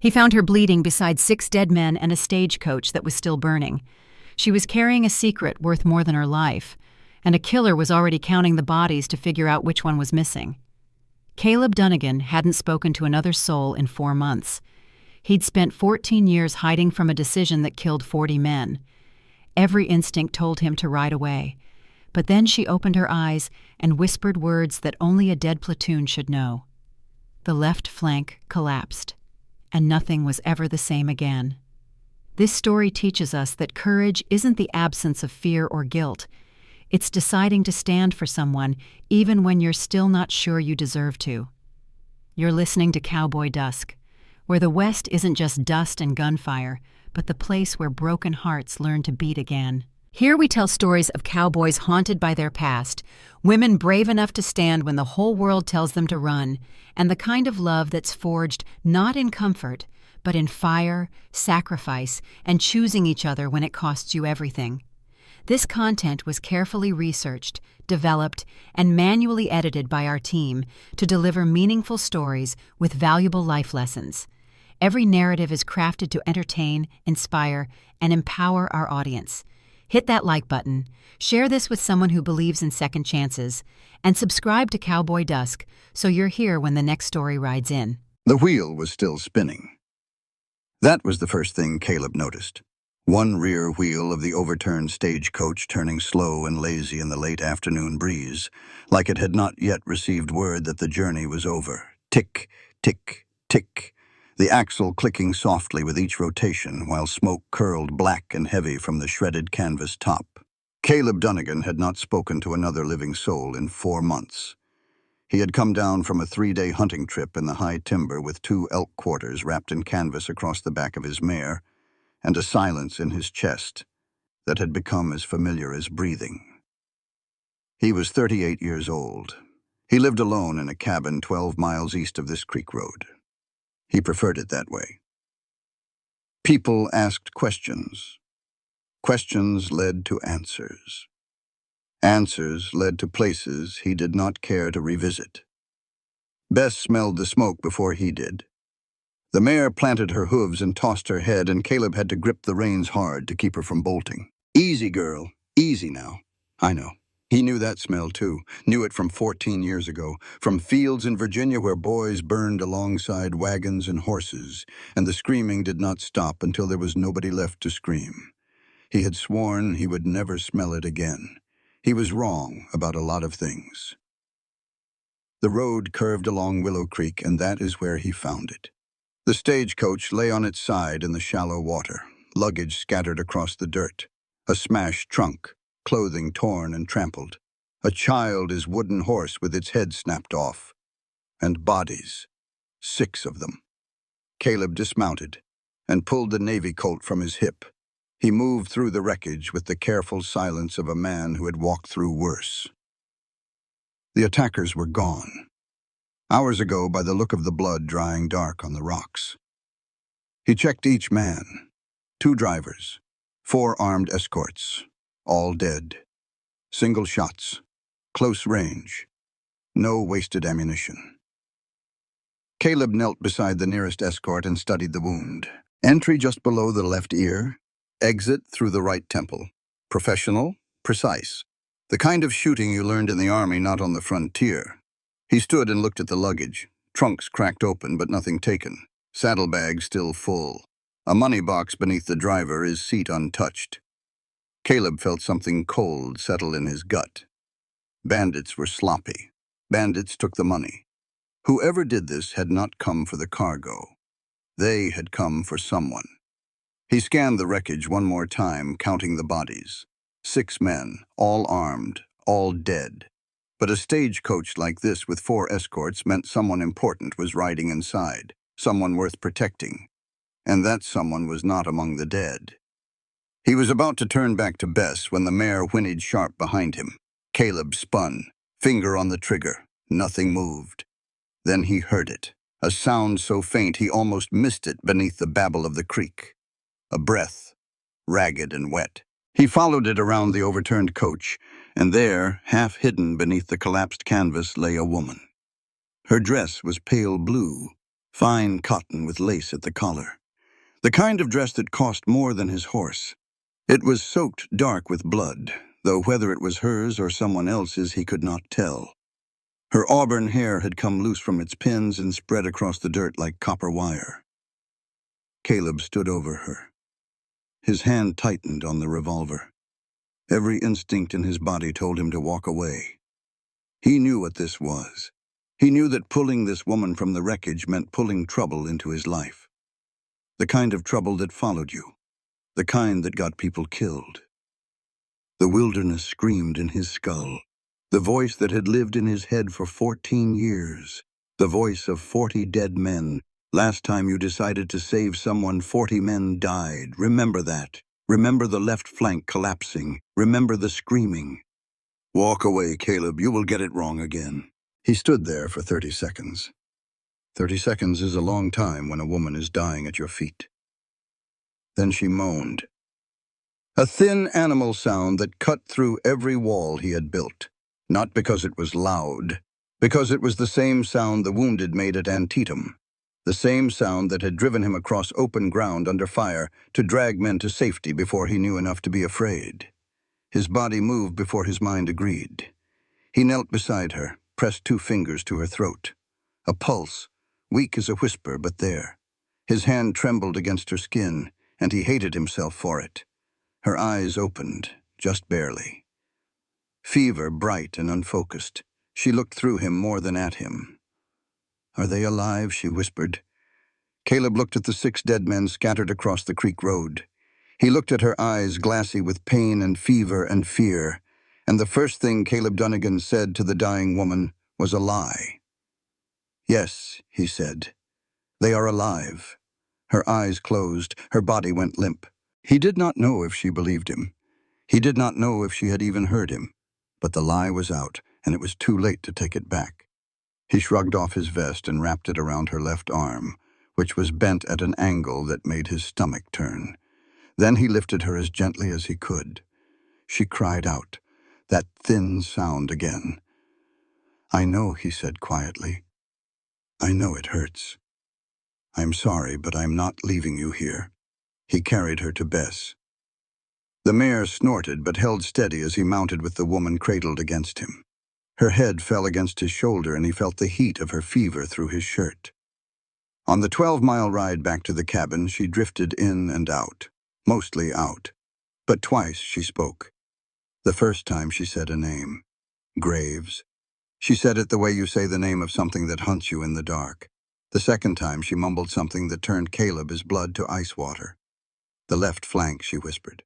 He found her bleeding beside 6 dead men and a stagecoach that was still burning. She was carrying a secret worth more than her life, and a killer was already counting the bodies to figure out which one was missing. Caleb Dunnigan hadn't spoken to another soul in 4 months. He'd spent 14 years hiding from a decision that killed 40 men. Every instinct told him to ride away. But then she opened her eyes and whispered words that only a dead platoon should know. The left flank collapsed, and nothing was ever the same again. This story teaches us that courage isn't the absence of fear or guilt. It's deciding to stand for someone even when you're still not sure you deserve to. You're listening to Cowboy Dusk, where the West isn't just dust and gunfire, but the place where broken hearts learn to beat again. Here we tell stories of cowboys haunted by their past, women brave enough to stand when the whole world tells them to run, and the kind of love that's forged not in comfort, but in fire, sacrifice, and choosing each other when it costs you everything. This content was carefully researched, developed, and manually edited by our team to deliver meaningful stories with valuable life lessons. Every narrative is crafted to entertain, inspire, and empower our audience. Hit that like button, share this with someone who believes in second chances, and subscribe to Cowboy Dusk so you're here when the next story rides in. The wheel was still spinning. That was the first thing Caleb noticed. One rear wheel of the overturned stagecoach turning slow and lazy in the late afternoon breeze, like it had not yet received word that the journey was over. Tick, tick, tick. The axle clicking softly with each rotation while smoke curled black and heavy from the shredded canvas top. Caleb Dunnigan had not spoken to another living soul in 4 months. He had come down from a 3-day hunting trip in the high timber with 2 elk quarters wrapped in canvas across the back of his mare, and a silence in his chest that had become as familiar as breathing. He was 38 years old. He lived alone in a cabin 12 miles east of this creek road. He preferred it that way. People asked questions. Questions led to answers. Answers led to places he did not care to revisit. Bess smelled the smoke before he did. The mare planted her hooves and tossed her head, and Caleb had to grip the reins hard to keep her from bolting. Easy, girl. Easy now. I know. He knew that smell, too. Knew it from 14 years ago, from fields in Virginia where boys burned alongside wagons and horses, and the screaming did not stop until there was nobody left to scream. He had sworn he would never smell it again. He was wrong about a lot of things. The road curved along Willow Creek, and that is where he found it. The stagecoach lay on its side in the shallow water, luggage scattered across the dirt, a smashed trunk, clothing torn and trampled, a childish wooden horse with its head snapped off, and bodies, 6 of them. Caleb dismounted and pulled the Navy Colt from his hip. He moved through the wreckage with the careful silence of a man who had walked through worse. The attackers were gone. Hours ago, by the look of the blood drying dark on the rocks. He checked each man. 2 drivers, 4 armed escorts, all dead. Single shots, close range, no wasted ammunition. Caleb knelt beside the nearest escort and studied the wound. Entry just below the left ear, exit through the right temple. Professional, precise. The kind of shooting you learned in the army, not on the frontier. He stood and looked at the luggage. Trunks cracked open, but nothing taken. Saddlebags still full. A money box beneath the driver, his seat untouched. Caleb felt something cold settle in his gut. Bandits were sloppy. Bandits took the money. Whoever did this had not come for the cargo. They had come for someone. He scanned the wreckage one more time, counting the bodies. 6 men, all armed, all dead. But a stagecoach like this with 4 escorts meant someone important was riding inside, someone worth protecting. And that someone was not among the dead. He was about to turn back to Bess when the mare whinnied sharp behind him. Caleb spun, finger on the trigger. Nothing moved. Then he heard it, a sound so faint he almost missed it beneath the babble of the creek. A breath, ragged and wet. He followed it around the overturned coach, and there, half hidden beneath the collapsed canvas, lay a woman. Her dress was pale blue, Fine cotton with lace at the collar. The kind of dress that cost more than his horse. It was soaked dark with blood, though whether it was hers or someone else's he could not tell. Her auburn hair had come loose from its pins and spread across the dirt like copper wire. Caleb stood over her. His hand tightened on the revolver. Every instinct in his body told him to walk away. He knew what this was. He knew that pulling this woman from the wreckage meant pulling trouble into his life. The kind of trouble that followed you. The kind that got people killed. The wilderness screamed in his skull. The voice that had lived in his head for 14 years. The voice of 40 dead men. Last time you decided to save someone, 40 men died. Remember that. Remember the left flank collapsing. Remember the screaming. Walk away, Caleb. You will get it wrong again. He stood there for 30 seconds. 30 seconds is a long time when a woman is dying at your feet. Then she moaned. A thin animal sound that cut through every wall he had built. Not because it was loud, because it was the same sound the wounded made at Antietam. The same sound that had driven him across open ground under fire to drag men to safety before he knew enough to be afraid. His body moved before his mind agreed. He knelt beside her, pressed 2 fingers to her throat. A pulse, weak as a whisper, but there. His hand trembled against her skin, and he hated himself for it. Her eyes opened, just barely. Fever, bright and unfocused. She looked through him more than at him. Are they alive? She whispered. Caleb looked at the 6 dead men scattered across the creek road. He looked at her eyes, glassy with pain and fever and fear, and the first thing Caleb Dunnigan said to the dying woman was a lie. Yes, he said. They are alive. Her eyes closed, her body went limp. He did not know if she believed him. He did not know if she had even heard him. But the lie was out, and it was too late to take it back. He shrugged off his vest and wrapped it around her left arm, which was bent at an angle that made his stomach turn. Then he lifted her as gently as he could. She cried out, that thin sound again. I know, he said quietly. I know it hurts. I'm sorry, but I'm not leaving you here. He carried her to Bess. The mare snorted but held steady as he mounted with the woman cradled against him. Her head fell against his shoulder and he felt the heat of her fever through his shirt. On the 12-mile ride back to the cabin, she drifted in and out, mostly out. But twice she spoke. The first time she said a name. Graves. She said it the way you say the name of something that hunts you in the dark. The second time she mumbled something that turned Caleb's blood to ice water. The left flank, she whispered.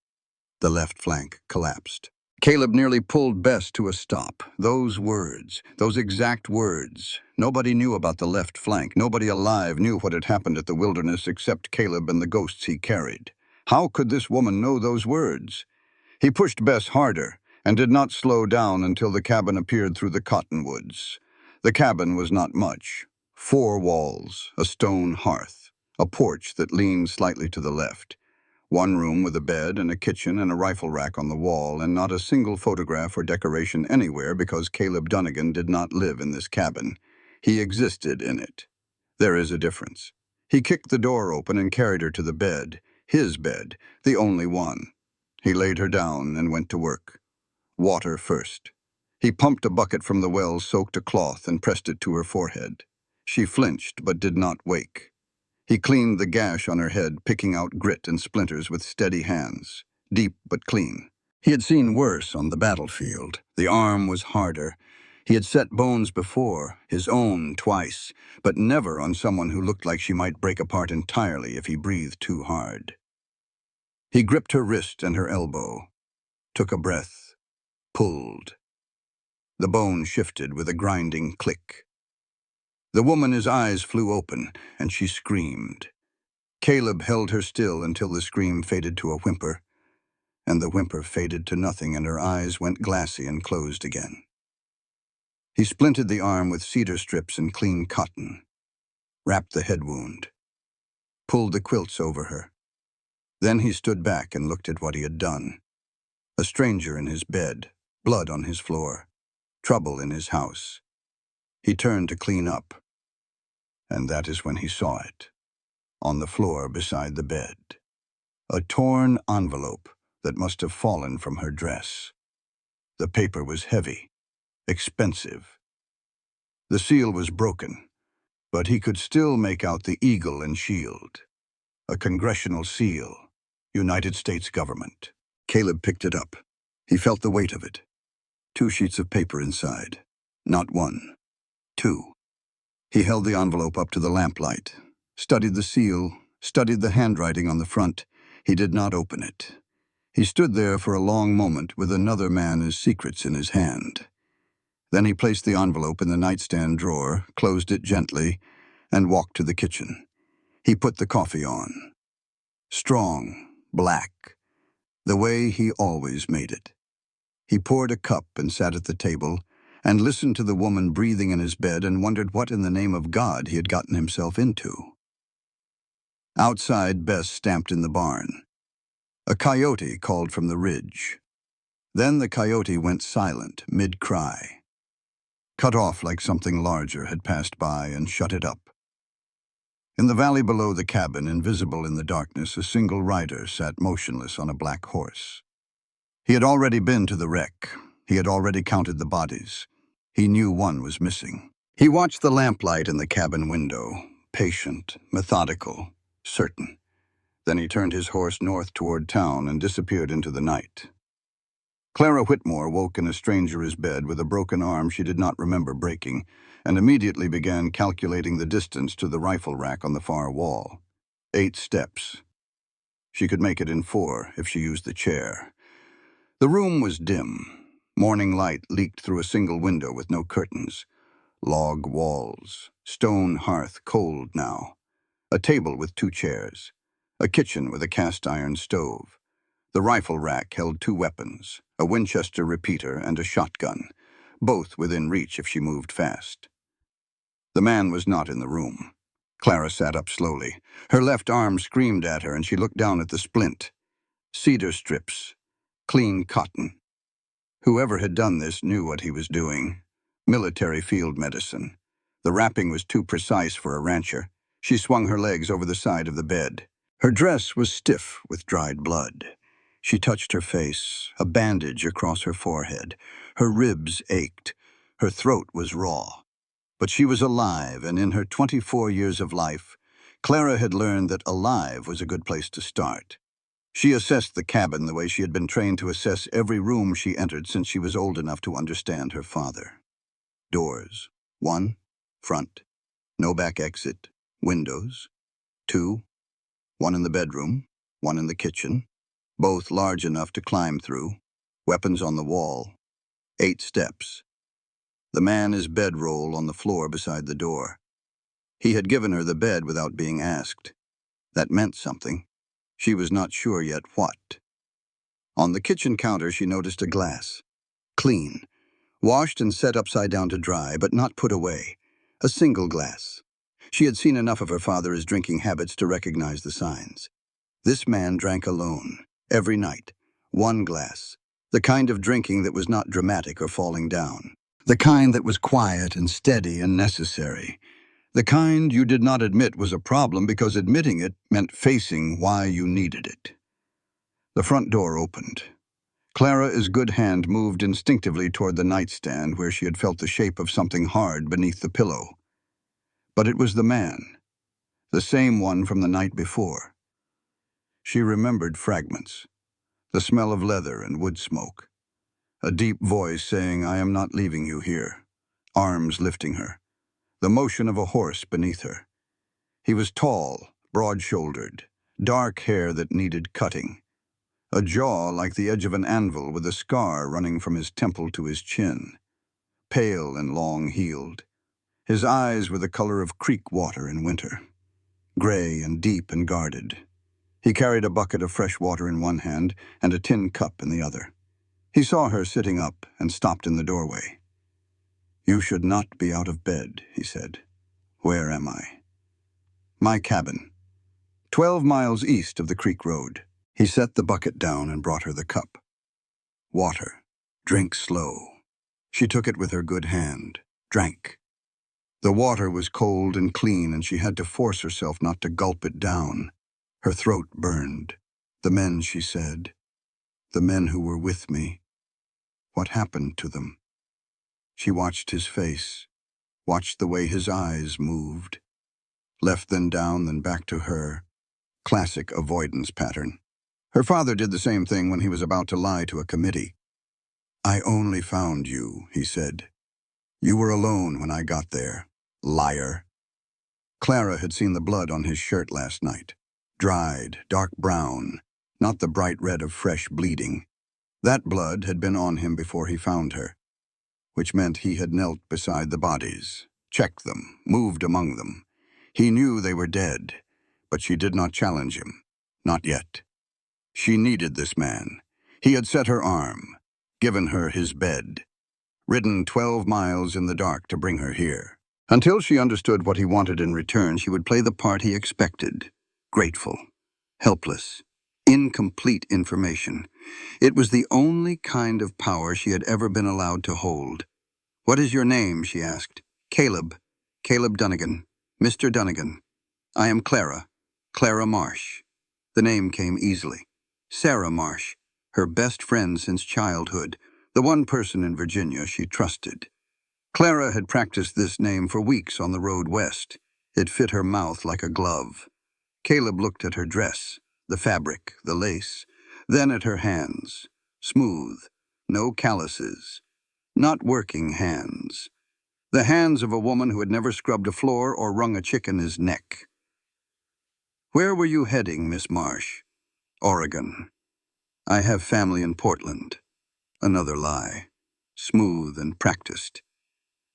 The left flank collapsed. Caleb nearly pulled Bess to a stop. Those words, those exact words. Nobody knew about the left flank. Nobody alive knew what had happened at the wilderness except Caleb and the ghosts he carried. How could this woman know those words? He pushed Bess harder and did not slow down until the cabin appeared through the cottonwoods. The cabin was not much. 4 walls, a stone hearth, a porch that leaned slightly to the left. 1 room with a bed and a kitchen and a rifle rack on the wall, and not a single photograph or decoration anywhere because Caleb Dunnigan did not live in this cabin. He existed in it. There is a difference. He kicked the door open and carried her to the bed, his bed, the only one. He laid her down and went to work. Water first. He pumped a bucket from the well, soaked a cloth, and pressed it to her forehead. She flinched but did not wake. He cleaned the gash on her head, picking out grit and splinters with steady hands, deep but clean. He had seen worse on the battlefield. The arm was harder. He had set bones before, his own twice, but never on someone who looked like she might break apart entirely if he breathed too hard. He gripped her wrist and her elbow, took a breath, pulled. The bone shifted with a grinding click. The woman's eyes flew open, and she screamed. Caleb held her still until the scream faded to a whimper, and the whimper faded to nothing and her eyes went glassy and closed again. He splinted the arm with cedar strips and clean cotton, wrapped the head wound, pulled the quilts over her. Then he stood back and looked at what he had done. A stranger in his bed, blood on his floor, trouble in his house. He turned to clean up. And that is when he saw it, on the floor beside the bed. A torn envelope that must have fallen from her dress. The paper was heavy, expensive. The seal was broken, but he could still make out the eagle and shield. A congressional seal, United States government. Caleb picked it up. He felt the weight of it. 2 sheets of paper inside. Not 1, 2. He held the envelope up to the lamplight, studied the seal, studied the handwriting on the front. He did not open it. He stood there for a long moment with another man's secrets in his hand. Then he placed the envelope in the nightstand drawer, closed it gently, and walked to the kitchen. He put the coffee on. Strong, black, the way he always made it. He poured a cup and sat at the table and listened to the woman breathing in his bed and wondered what in the name of God he had gotten himself into. Outside, Bess stamped in the barn. A coyote called from the ridge. Then the coyote went silent, mid-cry. Cut off like something larger had passed by and shut it up. In the valley below the cabin, invisible in the darkness, a single rider sat motionless on a black horse. He had already been to the wreck. He had already counted the bodies. He knew one was missing. He watched the lamplight in the cabin window, patient, methodical, certain. Then he turned his horse north toward town and disappeared into the night. Clara Whitmore woke in a stranger's bed with a broken arm she did not remember breaking, and immediately began calculating the distance to the rifle rack on the far wall. 8 steps. She could make it in 4 if she used the chair. The room was dim. Morning light leaked through a single window with no curtains. Log walls, stone hearth cold now. A table with 2 chairs. A kitchen with a cast-iron stove. The rifle rack held 2 weapons, a Winchester repeater and a shotgun, both within reach if she moved fast. The man was not in the room. Clara sat up slowly. Her left arm screamed at her and she looked down at the splint. Cedar strips. Clean cotton. Whoever had done this knew what he was doing. Military field medicine. The wrapping was too precise for a rancher. She swung her legs over the side of the bed. Her dress was stiff with dried blood. She touched her face, a bandage across her forehead. Her ribs ached. Her throat was raw. But she was alive, and in her 24 years of life, Clara had learned that alive was a good place to start. She assessed the cabin the way she had been trained to assess every room she entered since she was old enough to understand her father. Doors. 1, front. No back exit. Windows. 2. 1 in the bedroom. 1 in the kitchen. Both large enough to climb through. Weapons on the wall. 8 steps. The man is bedroll on the floor beside the door. He had given her the bed without being asked. That meant something. She was not sure yet what. On the kitchen counter she noticed a glass. Clean. Washed and set upside down to dry, but not put away. A single glass. She had seen enough of her father's drinking habits to recognize the signs. This man drank alone, every night. 1 glass. The kind of drinking that was not dramatic or falling down. The kind that was quiet and steady and necessary. The kind you did not admit was a problem because admitting it meant facing why you needed it. The front door opened. Clara's good hand moved instinctively toward the nightstand where she had felt the shape of something hard beneath the pillow. But it was the man, the same one from the night before. She remembered fragments, the smell of leather and wood smoke. A deep voice saying, "I am not leaving you here." Arms lifting her. The motion of a horse beneath her. He was tall, broad-shouldered, dark hair that needed cutting. A jaw like the edge of an anvil with a scar running from his temple to his chin. Pale and long-heeled. His eyes were the color of creek water in winter. Gray and deep and guarded. He carried a bucket of fresh water in one hand and a tin cup in the other. He saw her sitting up and stopped in the doorway. "You should not be out of bed," he said. "Where am I?" "My cabin. 12 miles east of the creek road." He set the bucket down and brought her the cup. "Water. Drink slow." She took it with her good hand, drank. The water was cold and clean, and she had to force herself not to gulp it down. Her throat burned. The men, she said. The men who were with me. What happened to them? She watched his face, watched the way his eyes moved. Left then down, then back to her. Classic avoidance pattern. Her father did the same thing when he was about to lie to a committee. "I only found you," he said. "You were alone when I got there. Liar." Clara had seen the blood on his shirt last night. Dried, dark brown, not the bright red of fresh bleeding. That blood had been on him before he found her, which meant he had knelt beside the bodies, checked them, moved among them. He knew they were dead, but she did not challenge him. Not yet. She needed this man. He had set her arm, given her his bed, ridden 12 miles in the dark to bring her here. Until she understood what he wanted in return, she would play the part he expected. Grateful, helpless, incomplete information. It was the only kind of power she had ever been allowed to hold. "What is your name?" she asked. "Caleb. Caleb Dunnigan. Mr. Dunnigan. I am Clara. Clara Marsh." The name came easily. Sarah Marsh, her best friend since childhood, the one person in Virginia she trusted. Clara had practiced this name for weeks on the road west. It fit her mouth like a glove. Caleb looked at her dress, the fabric, the lace, then at her hands. Smooth, no calluses, not working hands. The hands of a woman who had never scrubbed a floor or wrung a chicken's neck. "Where were you heading, Miss Marsh?" "Oregon. I have family in Portland." Another lie. Smooth and practiced.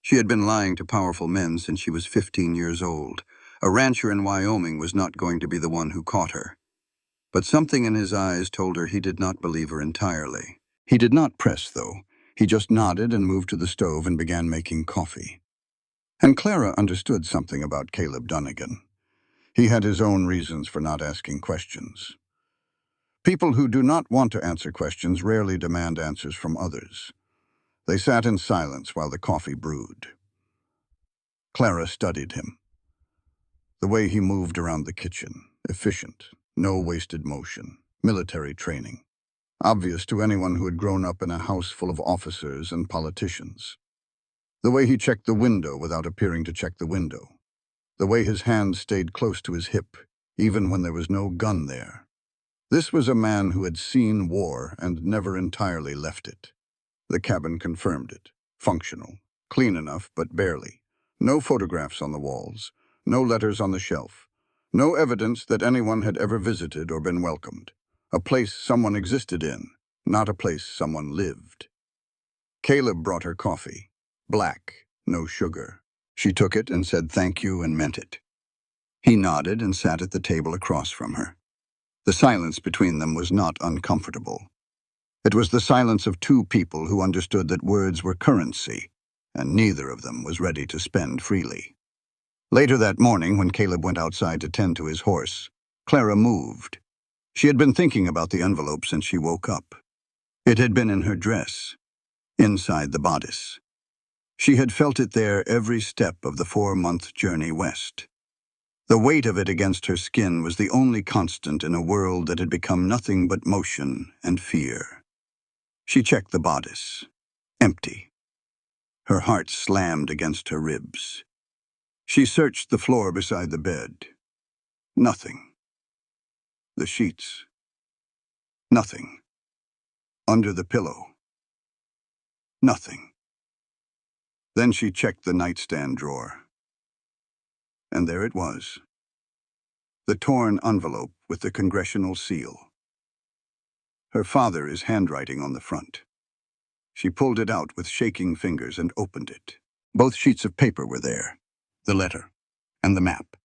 She had been lying to powerful men since she was 15 years old. A rancher in Wyoming was not going to be the one who caught her. But something in his eyes told her he did not believe her entirely. He did not press, though. He just nodded and moved to the stove and began making coffee. And Clara understood something about Caleb Dunnigan. He had his own reasons for not asking questions. People who do not want to answer questions rarely demand answers from others. They sat in silence while the coffee brewed. Clara studied him. The way he moved around the kitchen, efficient, no wasted motion, military training, obvious to anyone who had grown up in a house full of officers and politicians. The way he checked the window without appearing to check the window. The way his hand stayed close to his hip, even when there was no gun there. This was a man who had seen war and never entirely left it. The cabin confirmed it. Functional. Clean enough, but barely. No photographs on the walls. No letters on the shelf. No evidence that anyone had ever visited or been welcomed. A place someone existed in, not a place someone lived. Caleb brought her coffee. Black, no sugar. She took it and said thank you and meant it. He nodded and sat at the table across from her. The silence between them was not uncomfortable. It was the silence of two people who understood that words were currency, and neither of them was ready to spend freely. Later that morning, when Caleb went outside to tend to his horse, Clara moved. She had been thinking about the envelope since she woke up. It had been in her dress, inside the bodice. She had felt it there every step of the 4-month journey west. The weight of it against her skin was the only constant in a world that had become nothing but motion and fear. She checked the bodice. Empty. Her heart slammed against her ribs. She searched the floor beside the bed. Nothing. The sheets. Nothing. Under the pillow. Nothing. Then she checked the nightstand drawer. And there it was. The torn envelope with the congressional seal. Her father's handwriting on the front. She pulled it out with shaking fingers and opened it. Both sheets of paper were there. The letter and the map.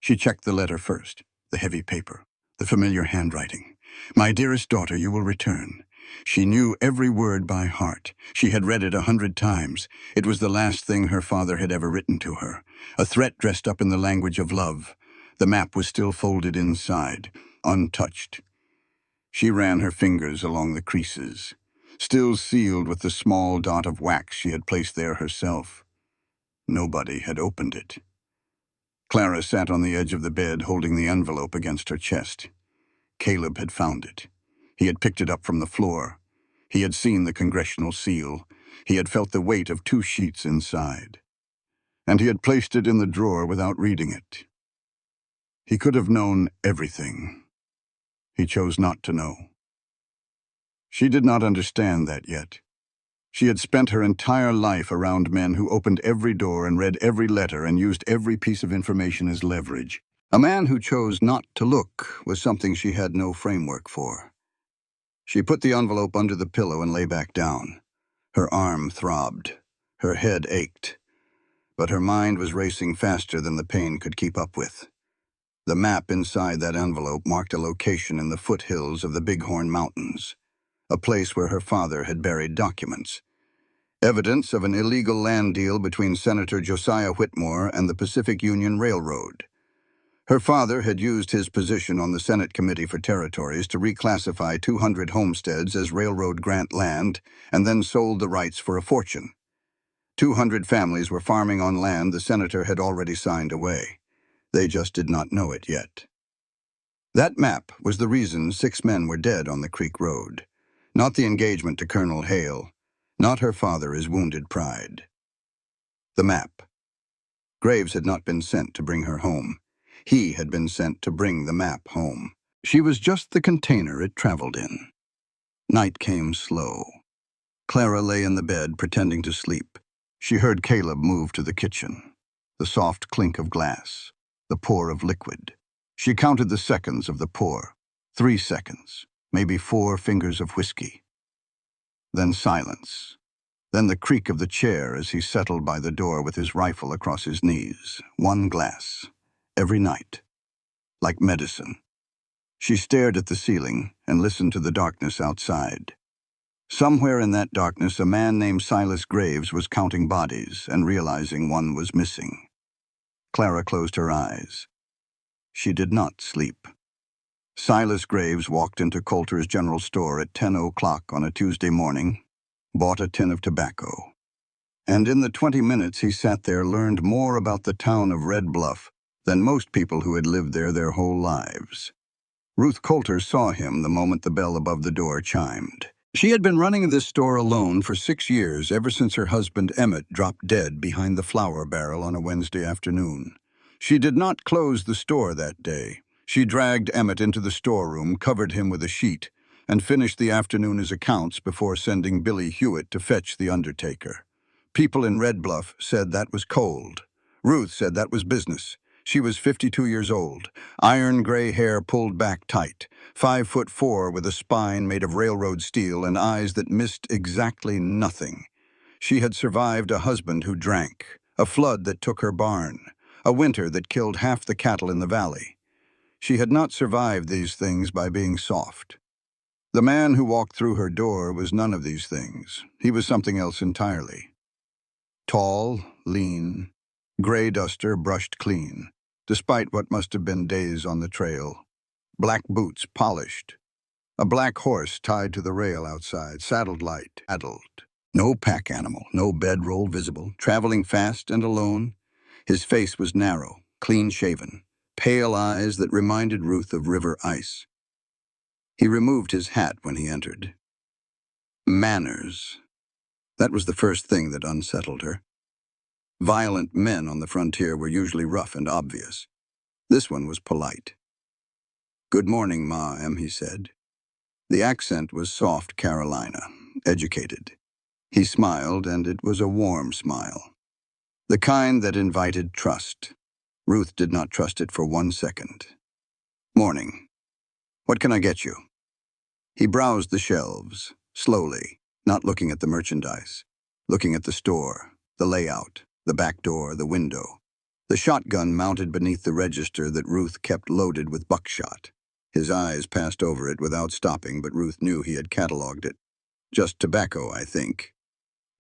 She checked the letter first, the heavy paper, the familiar handwriting. "My dearest daughter, you will return." She knew every word by heart. She had read it 100 times. It was the last thing her father had ever written to her. A threat dressed up in the language of love. The map was still folded inside, untouched. She ran her fingers along the creases, still sealed with the small dot of wax she had placed there herself. Nobody had opened it. Clara sat on the edge of the bed, holding the envelope against her chest. Caleb had found it. He had picked it up from the floor. He had seen the congressional seal. He had felt the weight of 2 sheets inside. And he had placed it in the drawer without reading it. He could have known everything. He chose not to know. She did not understand that yet. She had spent her entire life around men who opened every door and read every letter and used every piece of information as leverage. A man who chose not to look was something she had no framework for. She put the envelope under the pillow and lay back down. Her arm throbbed. Her head ached. But her mind was racing faster than the pain could keep up with. The map inside that envelope marked a location in the foothills of the Bighorn Mountains, a place where her father had buried documents. Evidence of an illegal land deal between Senator Josiah Whitmore and the Pacific Union Railroad. Her father had used his position on the Senate Committee for Territories to reclassify 200 homesteads as railroad grant land and then sold the rights for a fortune. 200 families were farming on land the senator had already signed away. They just did not know it yet. That map was the reason 6 men were dead on the Creek Road. Not the engagement to Colonel Hale. Not her father's wounded pride. The map. Graves had not been sent to bring her home. He had been sent to bring the map home. She was just the container it traveled in. Night came slow. Clara lay in the bed, pretending to sleep. She heard Caleb move to the kitchen. The soft clink of glass. The pour of liquid. She counted the seconds of the pour. 3 seconds. Maybe 4 fingers of whiskey. Then silence. Then the creak of the chair as he settled by the door with his rifle across his knees. 1 glass. Every night. Like medicine. She stared at the ceiling and listened to the darkness outside. Somewhere in that darkness, a man named Silas Graves was counting bodies and realizing one was missing. Clara closed her eyes. She did not sleep. Silas Graves walked into Coulter's general store at 10 o'clock on a Tuesday morning, bought a tin of tobacco. And in the 20 minutes he sat there, learned more about the town of Red Bluff than most people who had lived there their whole lives. Ruth Coulter saw him the moment the bell above the door chimed. She had been running this store alone for 6 years, ever since her husband Emmett dropped dead behind the flour barrel on a Wednesday afternoon. She did not close the store that day. She dragged Emmett into the storeroom, covered him with a sheet, and finished the afternoon's accounts before sending Billy Hewitt to fetch the undertaker. People in Red Bluff said that was cold. Ruth said that was business. She was 52 years old, iron gray hair pulled back tight, 5'4" with a spine made of railroad steel and eyes that missed exactly nothing. She had survived a husband who drank, a flood that took her barn, a winter that killed half the cattle in the valley. She had not survived these things by being soft. The man who walked through her door was none of these things. He was something else entirely. Tall, lean, gray duster brushed clean, despite what must have been days on the trail. Black boots polished. A black horse tied to the rail outside, saddled light, addled. No pack animal, no bedroll visible, traveling fast and alone. His face was narrow, clean-shaven, pale eyes that reminded Ruth of river ice. He removed his hat when he entered. Manners. That was the first thing that unsettled her. Violent men on the frontier were usually rough and obvious. This one was polite. "Good morning, Ma, he said. The accent was soft Carolina, educated. He smiled, and it was a warm smile. The kind that invited trust. Ruth did not trust it for 1 second. "Morning. What can I get you?" He browsed the shelves, slowly, not looking at the merchandise, looking at the store, the layout, the back door, the window, the shotgun mounted beneath the register that Ruth kept loaded with buckshot. His eyes passed over it without stopping, but Ruth knew he had cataloged it. "Just tobacco, I think."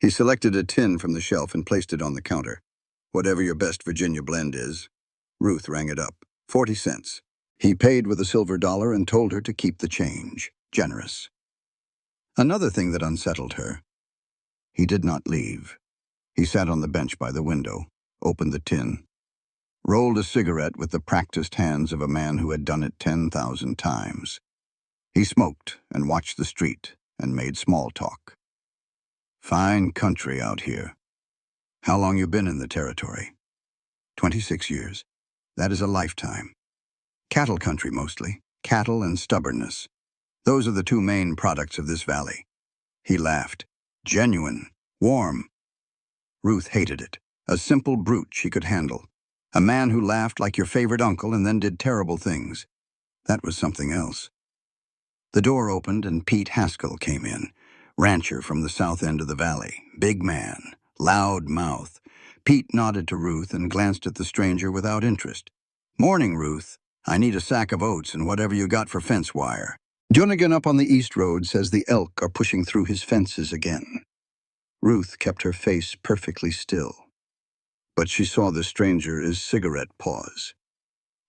He selected a tin from the shelf and placed it on the counter. "Whatever your best Virginia blend is." Ruth rang it up. 40 cents. He paid with a silver dollar and told her to keep the change. Generous. Another thing that unsettled her. He did not leave. He sat on the bench by the window, opened the tin, rolled a cigarette with the practiced hands of a man who had done it 10,000 times. He smoked and watched the street and made small talk. Fine country out here. How long you been in the territory? 26 years. That is a lifetime. Cattle country mostly. Cattle and stubbornness. Those are the two main products of this valley. He laughed. Genuine. Warm. Ruth hated it. A simple brute she could handle. A man who laughed like your favorite uncle and then did terrible things. That was something else. The door opened and Pete Haskell came in, rancher from the south end of the valley. Big man, loud mouth. Pete nodded to Ruth and glanced at the stranger without interest. Morning, Ruth. I need a sack of oats and whatever you got for fence wire. Dunnigan up on the east road says the elk are pushing through his fences again. Ruth kept her face perfectly still, but she saw the stranger's cigarette pause,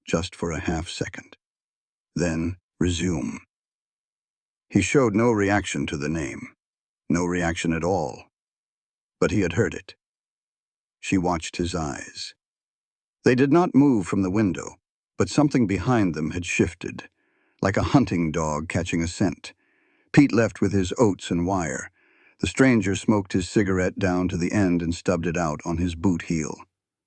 just for a half second, then resume. He showed no reaction to the name, no reaction at all, but he had heard it. She watched his eyes. They did not move from the window, but something behind them had shifted, like a hunting dog catching a scent. Pete left with his oats and wire. The stranger smoked his cigarette down to the end and stubbed it out on his boot heel.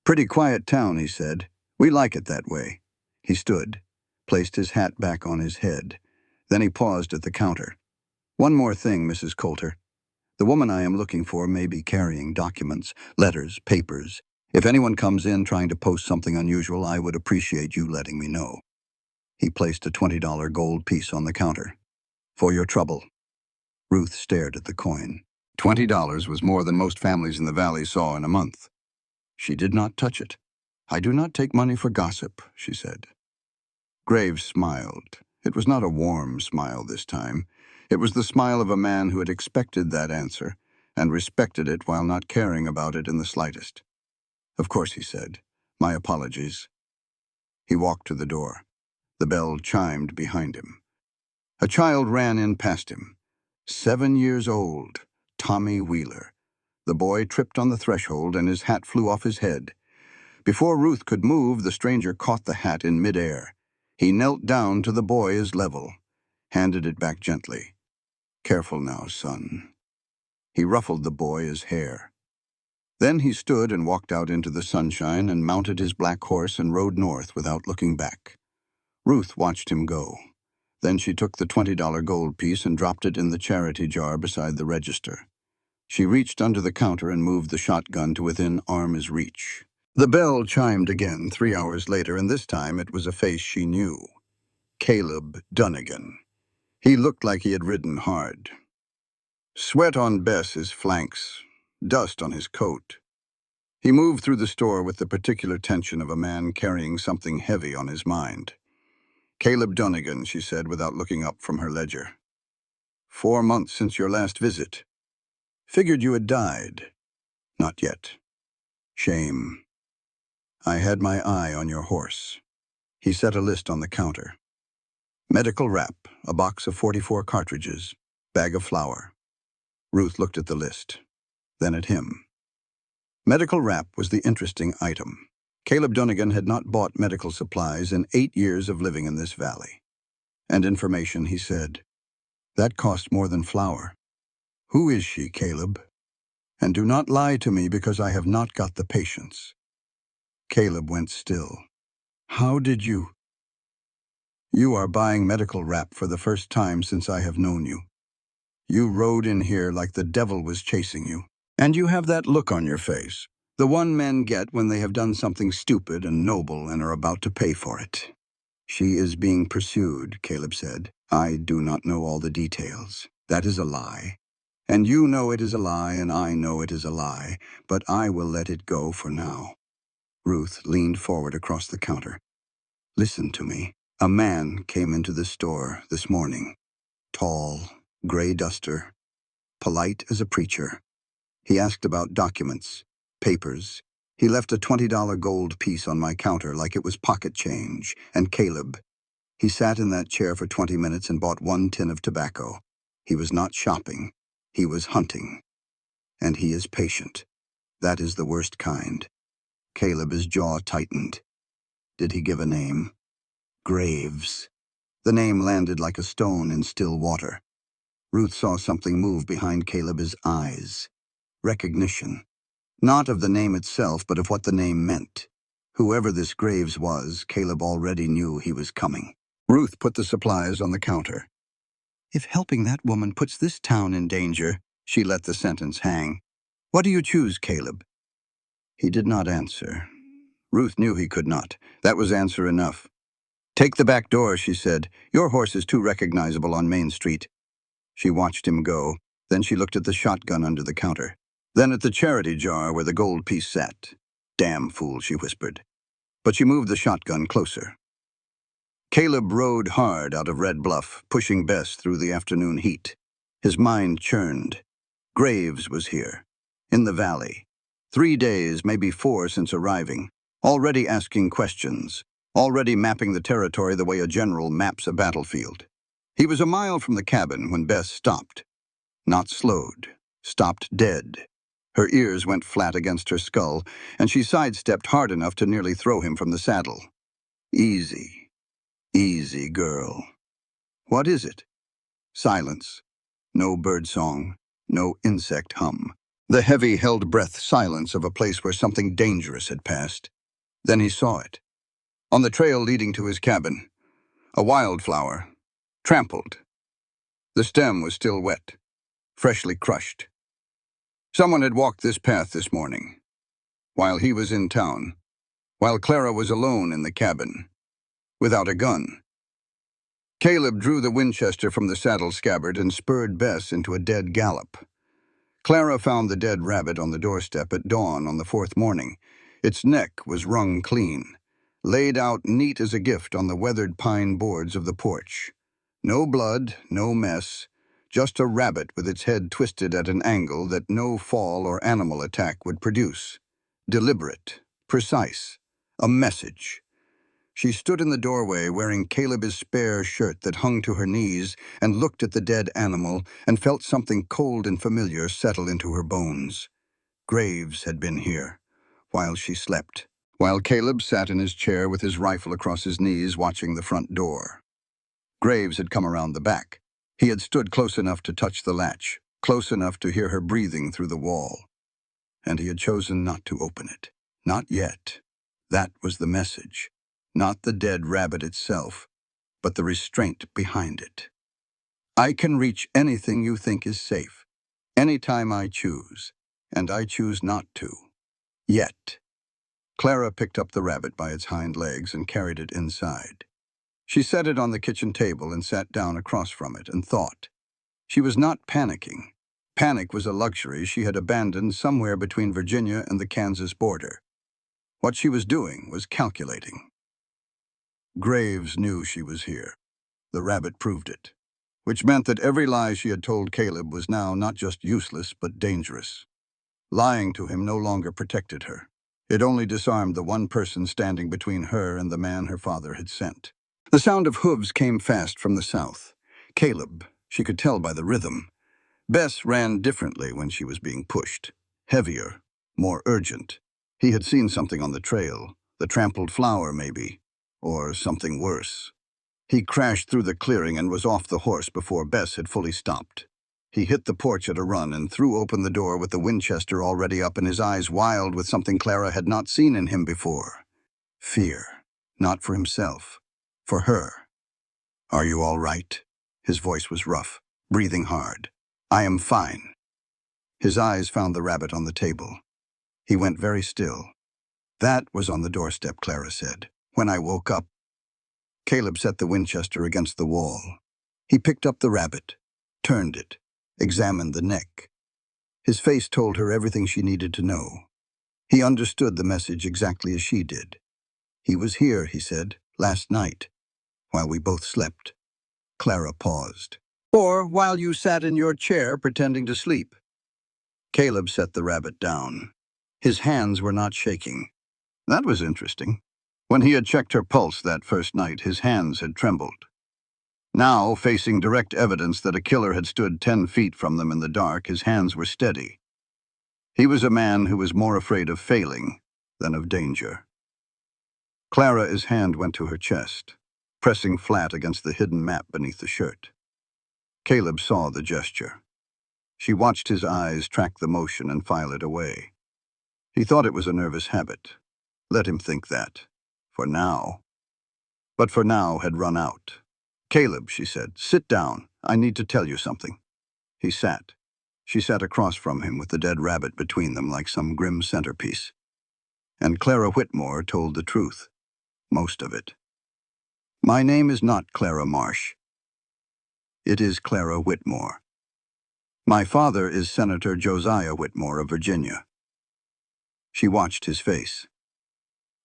Pretty quiet town, he said. We like it that way. He stood, placed his hat back on his head. Then he paused at the counter. One more thing, Mrs. Coulter. The woman I am looking for may be carrying documents, letters, papers. If anyone comes in trying to post something unusual, I would appreciate you letting me know. He placed a $20 gold piece on the counter. For your trouble. Ruth stared at the coin. $20 was more than most families in the valley saw in a month. She did not touch it. I do not take money for gossip, she said. Graves smiled. It was not a warm smile this time. It was the smile of a man who had expected that answer and respected it while not caring about it in the slightest. Of course, he said. My apologies. He walked to the door. The bell chimed behind him. A child ran in past him. 7 years old, Tommy Wheeler. The boy tripped on the threshold and his hat flew off his head. Before Ruth could move, the stranger caught the hat in midair. He knelt down to the boy's level, handed it back gently. Careful now, son. He ruffled the boy's hair. Then he stood and walked out into the sunshine and mounted his black horse and rode north without looking back. Ruth watched him go. Then she took the $20 gold piece and dropped it in the charity jar beside the register. She reached under the counter and moved the shotgun to within arm's reach. The bell chimed again 3 hours later, and this time it was a face she knew. Caleb Dunnigan. He looked like he had ridden hard. Sweat on Bess's flanks, dust on his coat. He moved through the store with the particular tension of a man carrying something heavy on his mind. Caleb Dunnigan, she said without looking up from her ledger. 4 months since your last visit. Figured you had died. Not yet. Shame. I had my eye on your horse. He set a list on the counter. Medical wrap, a box of 44 cartridges, bag of flour. Ruth looked at the list, then at him. Medical wrap was the interesting item. Caleb Dunnigan had not bought medical supplies in 8 years of living in this valley. And information, he said. That cost more than flour. Who is she, Caleb? And do not lie to me because I have not got the patience. Caleb went still. How did you? You are buying medical wrap for the first time since I have known you. You rode in here like the devil was chasing you. And you have that look on your face, the one men get when they have done something stupid and noble and are about to pay for it. She is being pursued, Caleb said. I do not know all the details. That is a lie. And you know it is a lie, and I know it is a lie, but I will let it go for now. Ruth leaned forward across the counter. Listen to me. A man came into the store this morning. Tall, gray duster, polite as a preacher. He asked about documents, papers. He left a $20 gold piece on my counter like it was pocket change. And Caleb, he sat in that chair for 20 minutes and bought 1 tin of tobacco. He was not shopping. He was hunting. And he is patient. That is the worst kind. Caleb's jaw tightened. Did he give a name? Graves. The name landed like a stone in still water. Ruth saw something move behind Caleb's eyes. Recognition. Not of the name itself, but of what the name meant. Whoever this Graves was, Caleb already knew he was coming. Ruth put the supplies on the counter. If helping that woman puts this town in danger, she let the sentence hang. What do you choose, Caleb? He did not answer. Ruth knew he could not. That was answer enough. Take the back door, she said. Your horse is too recognizable on Main Street. She watched him go. Then she looked at the shotgun under the counter. Then at the charity jar where the gold piece sat. Damn fool, she whispered. But she moved the shotgun closer. Caleb rode hard out of Red Bluff, pushing Bess through the afternoon heat. His mind churned. Graves was here, in the valley. 3 days, maybe 4 since arriving. Already asking questions. Already mapping the territory the way a general maps a battlefield. He was a mile from the cabin when Bess stopped. Not slowed. Stopped dead. Her ears went flat against her skull, and she sidestepped hard enough to nearly throw him from the saddle. Easy. Easy, girl. What is it? Silence. No birdsong. No insect hum. The heavy-held breath silence of a place where something dangerous had passed. Then he saw it. On the trail leading to his cabin. A wildflower. Trampled. The stem was still wet. Freshly crushed. Someone had walked this path this morning. While he was in town. While Clara was alone in the cabin. Without a gun. Caleb drew the Winchester from the saddle scabbard and spurred Bess into a dead gallop. Clara found the dead rabbit on the doorstep at dawn on the 4th morning. Its neck was wrung clean, laid out neat as a gift on the weathered pine boards of the porch. No blood, no mess, just a rabbit with its head twisted at an angle that no fall or animal attack would produce. Deliberate, precise, a message. She stood in the doorway wearing Caleb's spare shirt that hung to her knees and looked at the dead animal and felt something cold and familiar settle into her bones. Graves had been here, while she slept, while Caleb sat in his chair with his rifle across his knees watching the front door. Graves had come around the back. He had stood close enough to touch the latch, close enough to hear her breathing through the wall. And he had chosen not to open it. Not yet. That was the message. Not the dead rabbit itself, but the restraint behind it. I can reach anything you think is safe, anytime I choose, and I choose not to. Yet. Clara picked up the rabbit by its hind legs and carried it inside. She set it on the kitchen table and sat down across from it and thought. She was not panicking. Panic was a luxury she had abandoned somewhere between Virginia and the Kansas border. What she was doing was calculating. Graves knew she was here. The rabbit proved it. Which meant that every lie she had told Caleb was now not just useless, but dangerous. Lying to him no longer protected her. It only disarmed the one person standing between her and the man her father had sent. The sound of hooves came fast from the south. Caleb, she could tell by the rhythm. Bess ran differently when she was being pushed. Heavier, more urgent. He had seen something on the trail. The trampled flower, maybe. Or something worse. He crashed through the clearing and was off the horse before Bess had fully stopped. He hit the porch at a run and threw open the door with the Winchester already up and his eyes wild with something Clara had not seen in him before. Fear. Not for himself. For her. Are you all right? His voice was rough, breathing hard. I am fine. His eyes found the rabbit on the table. He went very still. That was on the doorstep, Clara said. When I woke up. Caleb set the Winchester against the wall. He picked up the rabbit, turned it, examined the neck. His face told her everything she needed to know. He understood the message exactly as she did. He was here, he said, last night, while we both slept. Clara paused. Or while you sat in your chair pretending to sleep. Caleb set the rabbit down. His hands were not shaking. That was interesting. When he had checked her pulse that first night, his hands had trembled. Now, facing direct evidence that a killer had stood 10 feet from them in the dark, his hands were steady. He was a man who was more afraid of failing than of danger. Clara's hand went to her chest, pressing flat against the hidden map beneath the shirt. Caleb saw the gesture. She watched his eyes track the motion and file it away. He thought it was a nervous habit. Let him think that. For now. But for now had run out. "Caleb," she said, "sit down. I need to tell you something." He sat. She sat across from him with the dead rabbit between them like some grim centerpiece. And Clara Whitmore told the truth. Most of it. "My name is not Clara Marsh. It is Clara Whitmore. My father is Senator Josiah Whitmore of Virginia." She watched his face.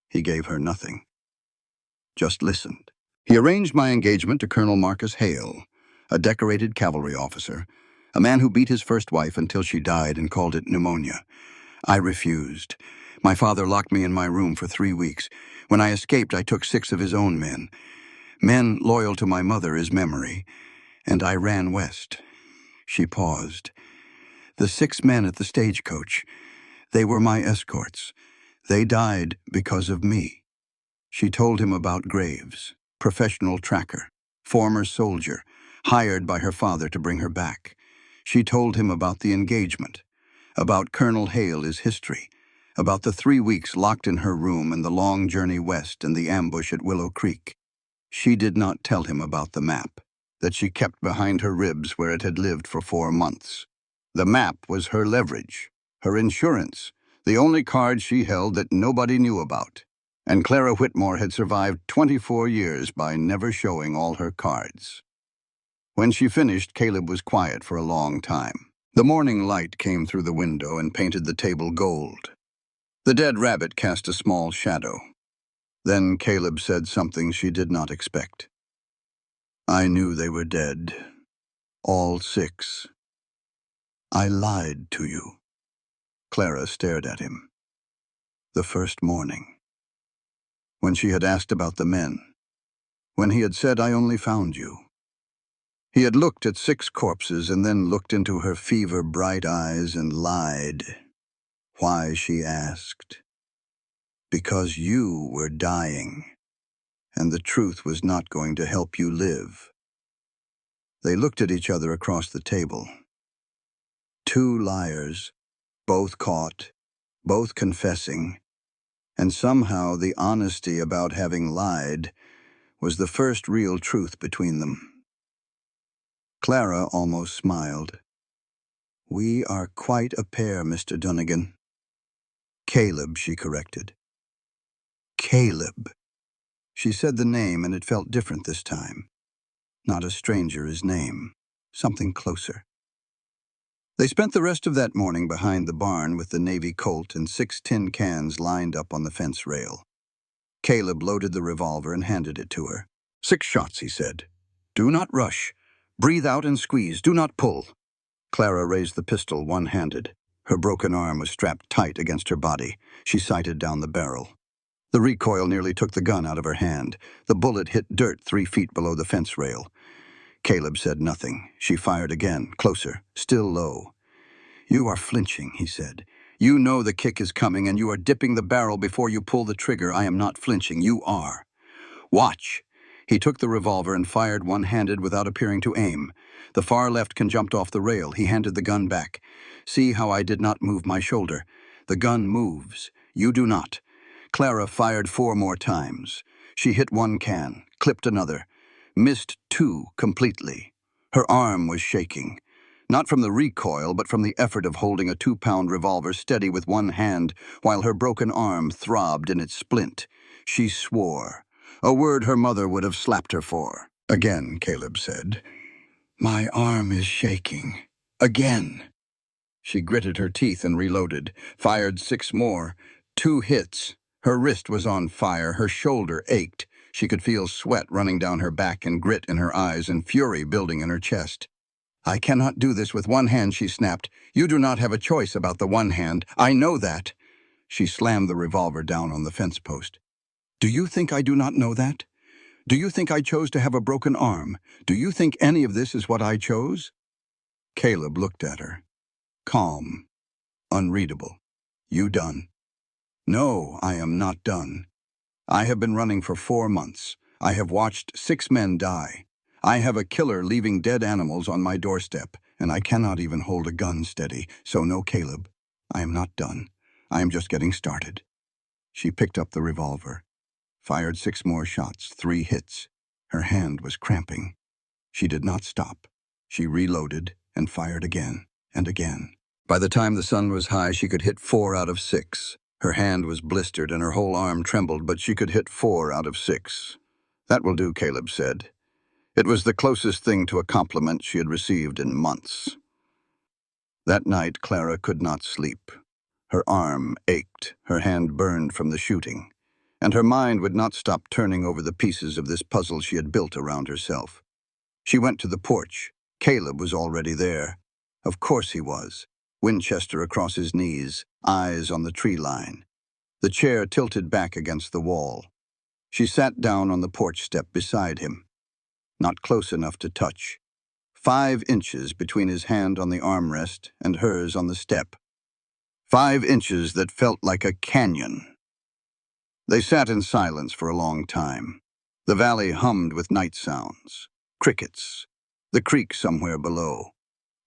He gave her nothing. Just listened. "He arranged my engagement to Colonel Marcus Hale, a decorated cavalry officer, a man who beat his first wife until she died and called it pneumonia. I refused. My father locked me in my room for 3 weeks. When I escaped, I took 6 of his own men. Men loyal to my mother is memory. And I ran west." She paused. "The 6 men at the stagecoach, they were my escorts. They died because of me." She told him about Graves, professional tracker, former soldier, hired by her father to bring her back. She told him about the engagement, about Colonel Hale, his history, about the 3 weeks locked in her room and the long journey west and the ambush at Willow Creek. She did not tell him about the map that she kept behind her ribs where it had lived for 4 months. The map was her leverage, her insurance, the only card she held that nobody knew about. And Clara Whitmore had survived 24 years by never showing all her cards. When she finished, Caleb was quiet for a long time. The morning light came through the window and painted the table gold. The dead rabbit cast a small shadow. Then Caleb said something she did not expect. "I knew they were dead. All 6. I lied to you." Clara stared at him. The first morning. When she had asked about the men. When he had said, "I only found you." He had looked at 6 corpses and then looked into her fever-bright eyes and lied. Why, she asked. Because you were dying, and the truth was not going to help you live. They looked at each other across the table. 2 liars, both caught, both confessing, and somehow the honesty about having lied was the first real truth between them. Clara almost smiled. "We are quite a pair, Mr. Dunnigan." "Caleb," she corrected. "Caleb." She said the name, and it felt different this time. Not a stranger's name. Something closer. They spent the rest of that morning behind the barn with the Navy Colt and 6 tin cans lined up on the fence rail. Caleb loaded the revolver and handed it to her. 6 shots, he said. "Do not rush. Breathe out and squeeze. Do not pull." Clara raised the pistol one-handed. Her broken arm was strapped tight against her body. She sighted down the barrel. The recoil nearly took the gun out of her hand. The bullet hit dirt 3 feet below the fence rail. Caleb said nothing. She fired again, closer, still low. "You are flinching," he said. "You know the kick is coming, and you are dipping the barrel before you pull the trigger. I am not flinching. You are. Watch." He took the revolver and fired one-handed without appearing to aim. The far left can jumped off the rail. He handed the gun back. "See how I did not move my shoulder. The gun moves. You do not." Clara fired 4 more times. She hit 1 can, clipped another, missed 2 completely. Her arm was shaking. Not from the recoil, but from the effort of holding a 2-pound revolver steady with one hand while her broken arm throbbed in its splint. She swore. A word her mother would have slapped her for. "Again," Caleb said. "My arm is shaking. Again." She gritted her teeth and reloaded, fired 6 more. 2 hits. Her wrist was on fire, her shoulder ached. She could feel sweat running down her back and grit in her eyes and fury building in her chest. "I cannot do this with one hand," she snapped. "You do not have a choice about the one hand. I know that." She slammed the revolver down on the fence post. "Do you think I do not know that? Do you think I chose to have a broken arm? Do you think any of this is what I chose?" Caleb looked at her. Calm. Unreadable. "You done?" No, I am not done. I have been running for 4 months. I have watched 6 men die. I have a killer leaving dead animals on my doorstep, and I cannot even hold a gun steady. So no, Caleb, I am not done. I am just getting started. She picked up the revolver, fired 6 more shots, 3 hits. Her hand was cramping. She did not stop. She reloaded and fired again and again. By the time the sun was high, she could hit 4 out of 6. Her hand was blistered and her whole arm trembled, but she could hit 4 out of 6. That will do, Caleb said. It was the closest thing to a compliment she had received in months. That night, Clara could not sleep. Her arm ached, her hand burned from the shooting, and her mind would not stop turning over the pieces of this puzzle she had built around herself. She went to the porch. Caleb was already there. Of course he was. Winchester across his knees, eyes on the tree line. The chair tilted back against the wall. She sat down on the porch step beside him. Not close enough to touch. 5 inches between his hand on the armrest and hers on the step. 5 inches that felt like a canyon. They sat in silence for a long time. The valley hummed with night sounds. Crickets. The creek somewhere below.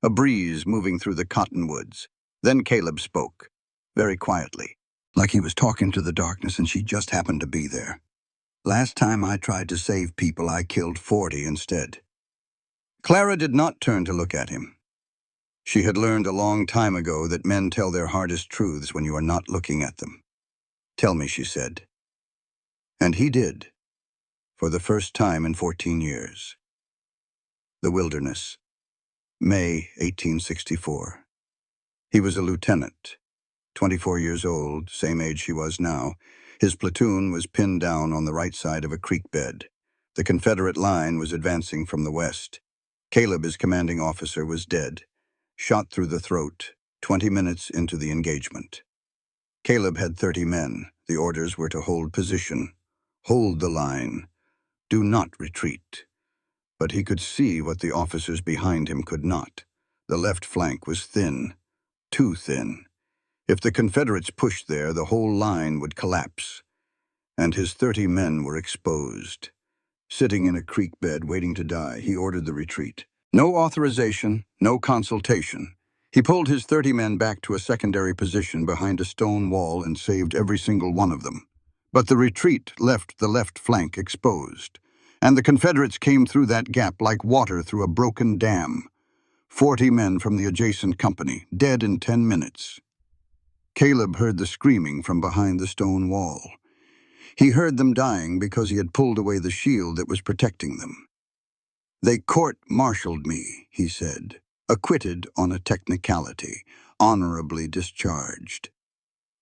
A breeze moving through the cottonwoods. Then Caleb spoke, very quietly, like he was talking to the darkness and she just happened to be there. Last time I tried to save people, I killed 40 instead. Clara did not turn to look at him. She had learned a long time ago that men tell their hardest truths when you are not looking at them. Tell me, she said. And he did, for the first time in 14 years. The Wilderness, May 1864. He was a lieutenant, 24 years old, same age she was now. His platoon was pinned down on the right side of a creek bed. The Confederate line was advancing from the west. Caleb, his commanding officer, was dead, shot through the throat, 20 minutes into the engagement. Caleb had 30 men. The orders were to hold position, hold the line, do not retreat. But he could see what the officers behind him could not. The left flank was thin, too thin. If the Confederates pushed there, the whole line would collapse. And his 30 men were exposed. Sitting in a creek bed waiting to die, he ordered the retreat. No authorization, no consultation. He pulled his 30 men back to a secondary position behind a stone wall and saved every single one of them. But the retreat left the left flank exposed, and the Confederates came through that gap like water through a broken dam. 40 men from the adjacent company, dead in 10 minutes. Caleb heard the screaming from behind the stone wall. He heard them dying because he had pulled away the shield that was protecting them. They court-martialed me, he said, acquitted on a technicality, honorably discharged.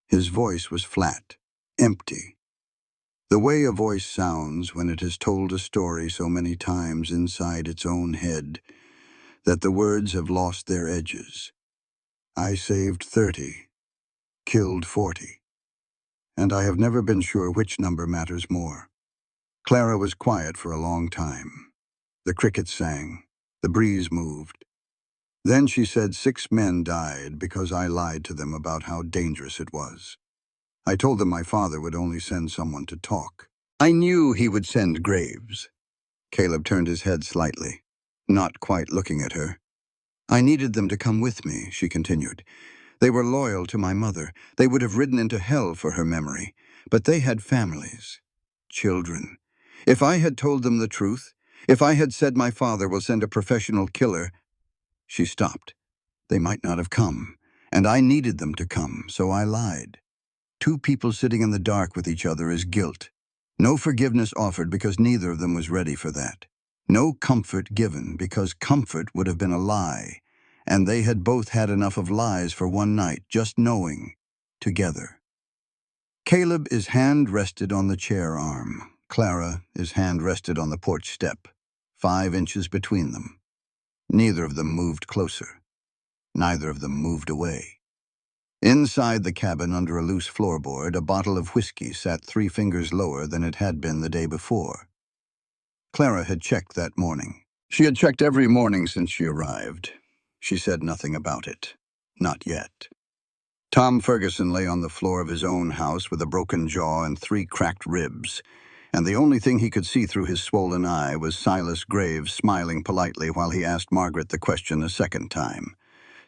His voice was flat, empty. The way a voice sounds when it has told a story so many times inside its own head that the words have lost their edges. I saved 30, killed 40, and I have never been sure which number matters more. Clara was quiet for a long time. The crickets sang, the breeze moved. Then she said 6 men died because I lied to them about how dangerous it was. I told them my father would only send someone to talk. I knew he would send Graves. Caleb turned his head slightly, not quite looking at her. I needed them to come with me, she continued. They were loyal to my mother. They would have ridden into hell for her memory. But they had families, children. If I had told them the truth, if I had said my father will send a professional killer, she stopped. They might not have come, and I needed them to come, so I lied. 2 people sitting in the dark with each other is guilt. No forgiveness offered because neither of them was ready for that. No comfort given because comfort would have been a lie, and they had both had enough of lies for one night, just knowing, together. Caleb, his hand rested on the chair arm. Clara, his hand rested on the porch step, 5 inches between them. Neither of them moved closer. Neither of them moved away. Inside the cabin, under a loose floorboard, a bottle of whiskey sat 3 fingers lower than it had been the day before. Clara had checked that morning. She had checked every morning since she arrived. She said nothing about it. Not yet. Tom Ferguson lay on the floor of his own house with a broken jaw and 3 cracked ribs, and the only thing he could see through his swollen eye was Silas Graves smiling politely while he asked Margaret the question a second time.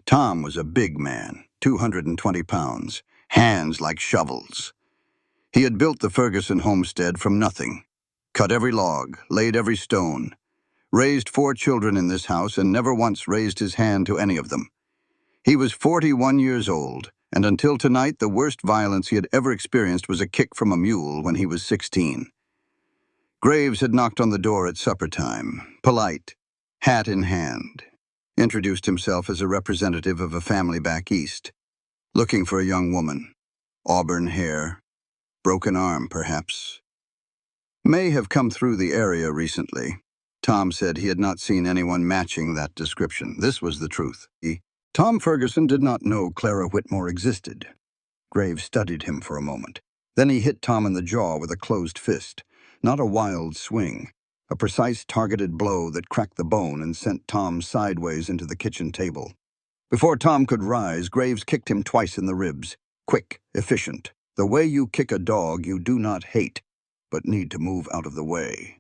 Tom was a big man, 220 pounds, hands like shovels. He had built the Ferguson homestead from nothing, cut every log, laid every stone, raised 4 children in this house and never once raised his hand to any of them. He was 41 years old, and until tonight the worst violence he had ever experienced was a kick from a mule when he was 16. Graves had knocked on the door at supper time, polite, hat in hand, introduced himself as a representative of a family back east, looking for a young woman, auburn hair, broken arm perhaps. May have come through the area recently. Tom said he had not seen anyone matching that description. This was the truth. Tom Ferguson did not know Clara Whitmore existed. Graves studied him for a moment. Then he hit Tom in the jaw with a closed fist. Not a wild swing. A precise targeted blow that cracked the bone and sent Tom sideways into the kitchen table. Before Tom could rise, Graves kicked him twice in the ribs. Quick, efficient. The way you kick a dog you do not hate, but need to move out of the way.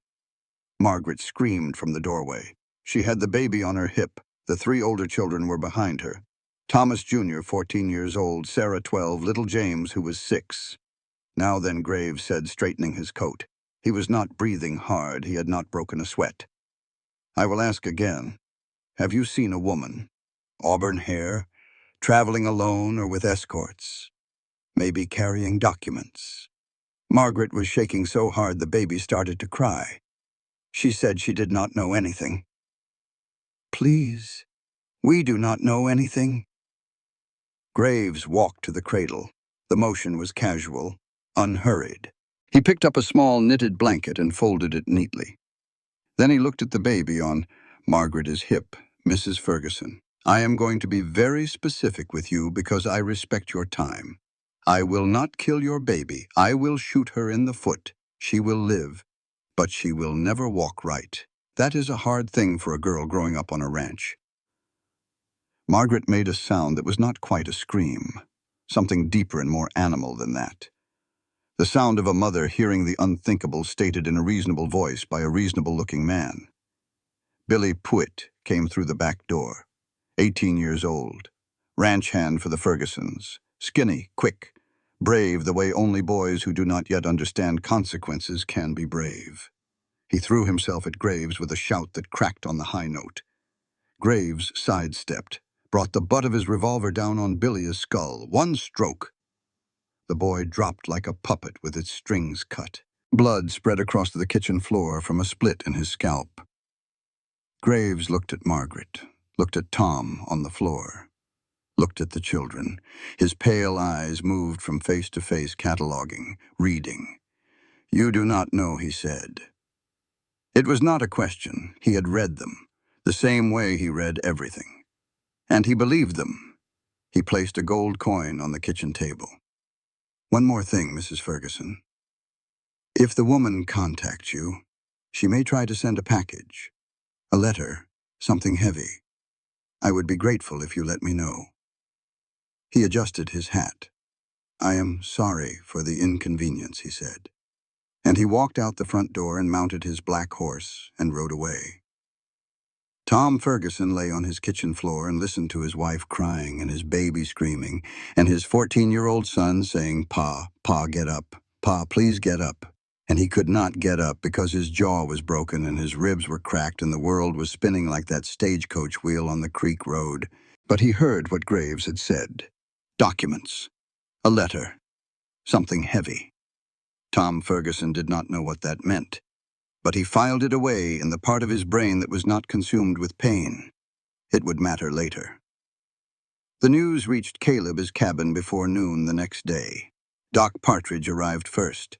Margaret screamed from the doorway. She had the baby on her hip. The 3 older children were behind her. Thomas Jr., 14 years old, Sarah, 12, little James, who was 6. Now then, Graves said, straightening his coat. He was not breathing hard. He had not broken a sweat. I will ask again. Have you seen a woman? Auburn hair, traveling alone or with escorts? Maybe carrying documents? Margaret was shaking so hard the baby started to cry. She said she did not know anything. Please, we do not know anything. Graves walked to the cradle. The motion was casual, unhurried. He picked up a small knitted blanket and folded it neatly. Then he looked at the baby on Margaret's hip. Mrs. Ferguson, I am going to be very specific with you because I respect your time. I will not kill your baby. I will shoot her in the foot. She will live, but she will never walk right. That is a hard thing for a girl growing up on a ranch. Margaret made a sound that was not quite a scream, something deeper and more animal than that. The sound of a mother hearing the unthinkable stated in a reasonable voice by a reasonable-looking man. Billy Pwitt came through the back door, 18 years old, ranch hand for the Fergusons, skinny, quick, brave the way only boys who do not yet understand consequences can be brave. He threw himself at Graves with a shout that cracked on the high note. Graves sidestepped, brought the butt of his revolver down on Billy's skull. One stroke. The boy dropped like a puppet with its strings cut. Blood spread across the kitchen floor from a split in his scalp. Graves looked at Margaret, looked at Tom on the floor, looked at the children. His pale eyes moved from face to face, cataloging, reading. You do not know, he said. It was not a question. He had read them, the same way he read everything. And he believed them. He placed a gold coin on the kitchen table. One more thing, Mrs. Ferguson. If the woman contacts you, she may try to send a package, a letter, something heavy. I would be grateful if you let me know. He adjusted his hat. I am sorry for the inconvenience, he said. And he walked out the front door and mounted his black horse and rode away. Tom Ferguson lay on his kitchen floor and listened to his wife crying and his baby screaming and his 14-year-old son saying, Pa, get up. Pa, please get up. And he could not get up because his jaw was broken and his ribs were cracked and the world was spinning like that stagecoach wheel on the creek road. But he heard what Graves had said. Documents. A letter. Something heavy. Tom Ferguson did not know what that meant, but he filed it away in the part of his brain that was not consumed with pain. It would matter later. The news reached Caleb's cabin before noon the next day. Doc Partridge arrived first.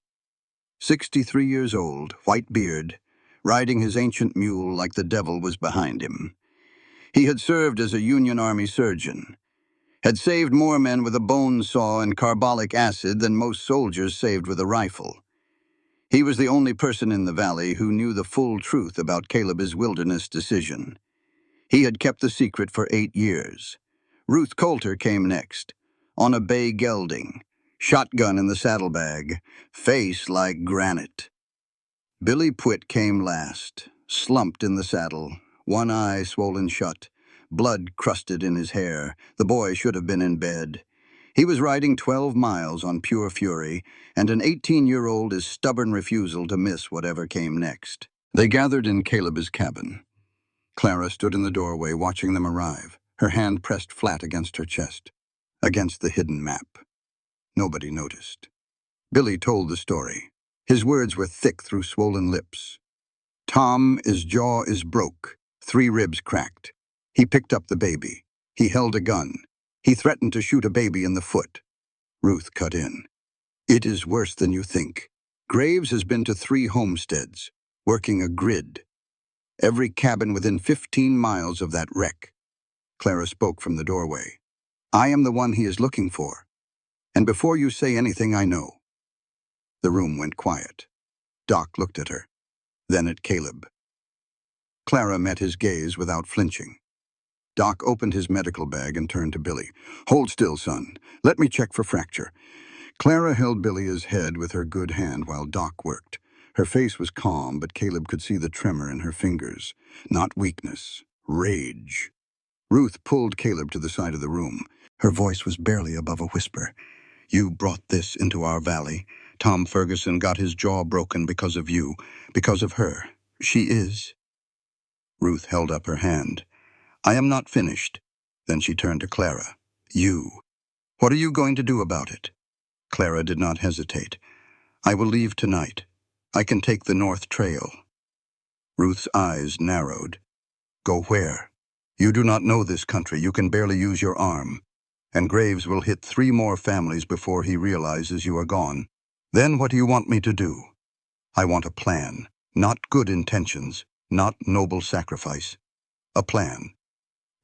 63 years old, white beard, riding his ancient mule like the devil was behind him. He had served as a Union Army surgeon, had saved more men with a bone saw and carbolic acid than most soldiers saved with a rifle. He was the only person in the valley who knew the full truth about Caleb's wilderness decision. He had kept the secret for 8 years. Ruth Coulter came next, on a bay gelding, shotgun in the saddlebag, face like granite. Billy Pwitt came last, slumped in the saddle, one eye swollen shut, blood crusted in his hair. The boy should have been in bed. He was riding 12 miles on pure fury, and an 18-year-old's stubborn refusal to miss whatever came next. They gathered in Caleb's cabin. Clara stood in the doorway watching them arrive, her hand pressed flat against her chest, against the hidden map. Nobody noticed. Billy told the story. His words were thick through swollen lips. Tom, his jaw is broke, 3 ribs cracked. He picked up the baby. He held a gun. He threatened to shoot a baby in the foot. Ruth cut in. It is worse than you think. Graves has been to 3 homesteads, working a grid. Every cabin within 15 miles of that wreck. Clara spoke from the doorway. I am the one he is looking for. And before you say anything, I know. The room went quiet. Doc looked at her, then at Caleb. Clara met his gaze without flinching. Doc opened his medical bag and turned to Billy. Hold still, son. Let me check for fracture. Clara held Billy's head with her good hand while Doc worked. Her face was calm, but Caleb could see the tremor in her fingers. Not weakness, rage. Ruth pulled Caleb to the side of the room. Her voice was barely above a whisper. You brought this into our valley. Tom Ferguson got his jaw broken because of you, because of her. She is. Ruth held up her hand. I am not finished. Then she turned to Clara. You. What are you going to do about it? Clara did not hesitate. I will leave tonight. I can take the North Trail. Ruth's eyes narrowed. Go where? You do not know this country. You can barely use your arm. And Graves will hit 3 more families before he realizes you are gone. Then what do you want me to do? I want a plan, not good intentions, not noble sacrifice. A plan.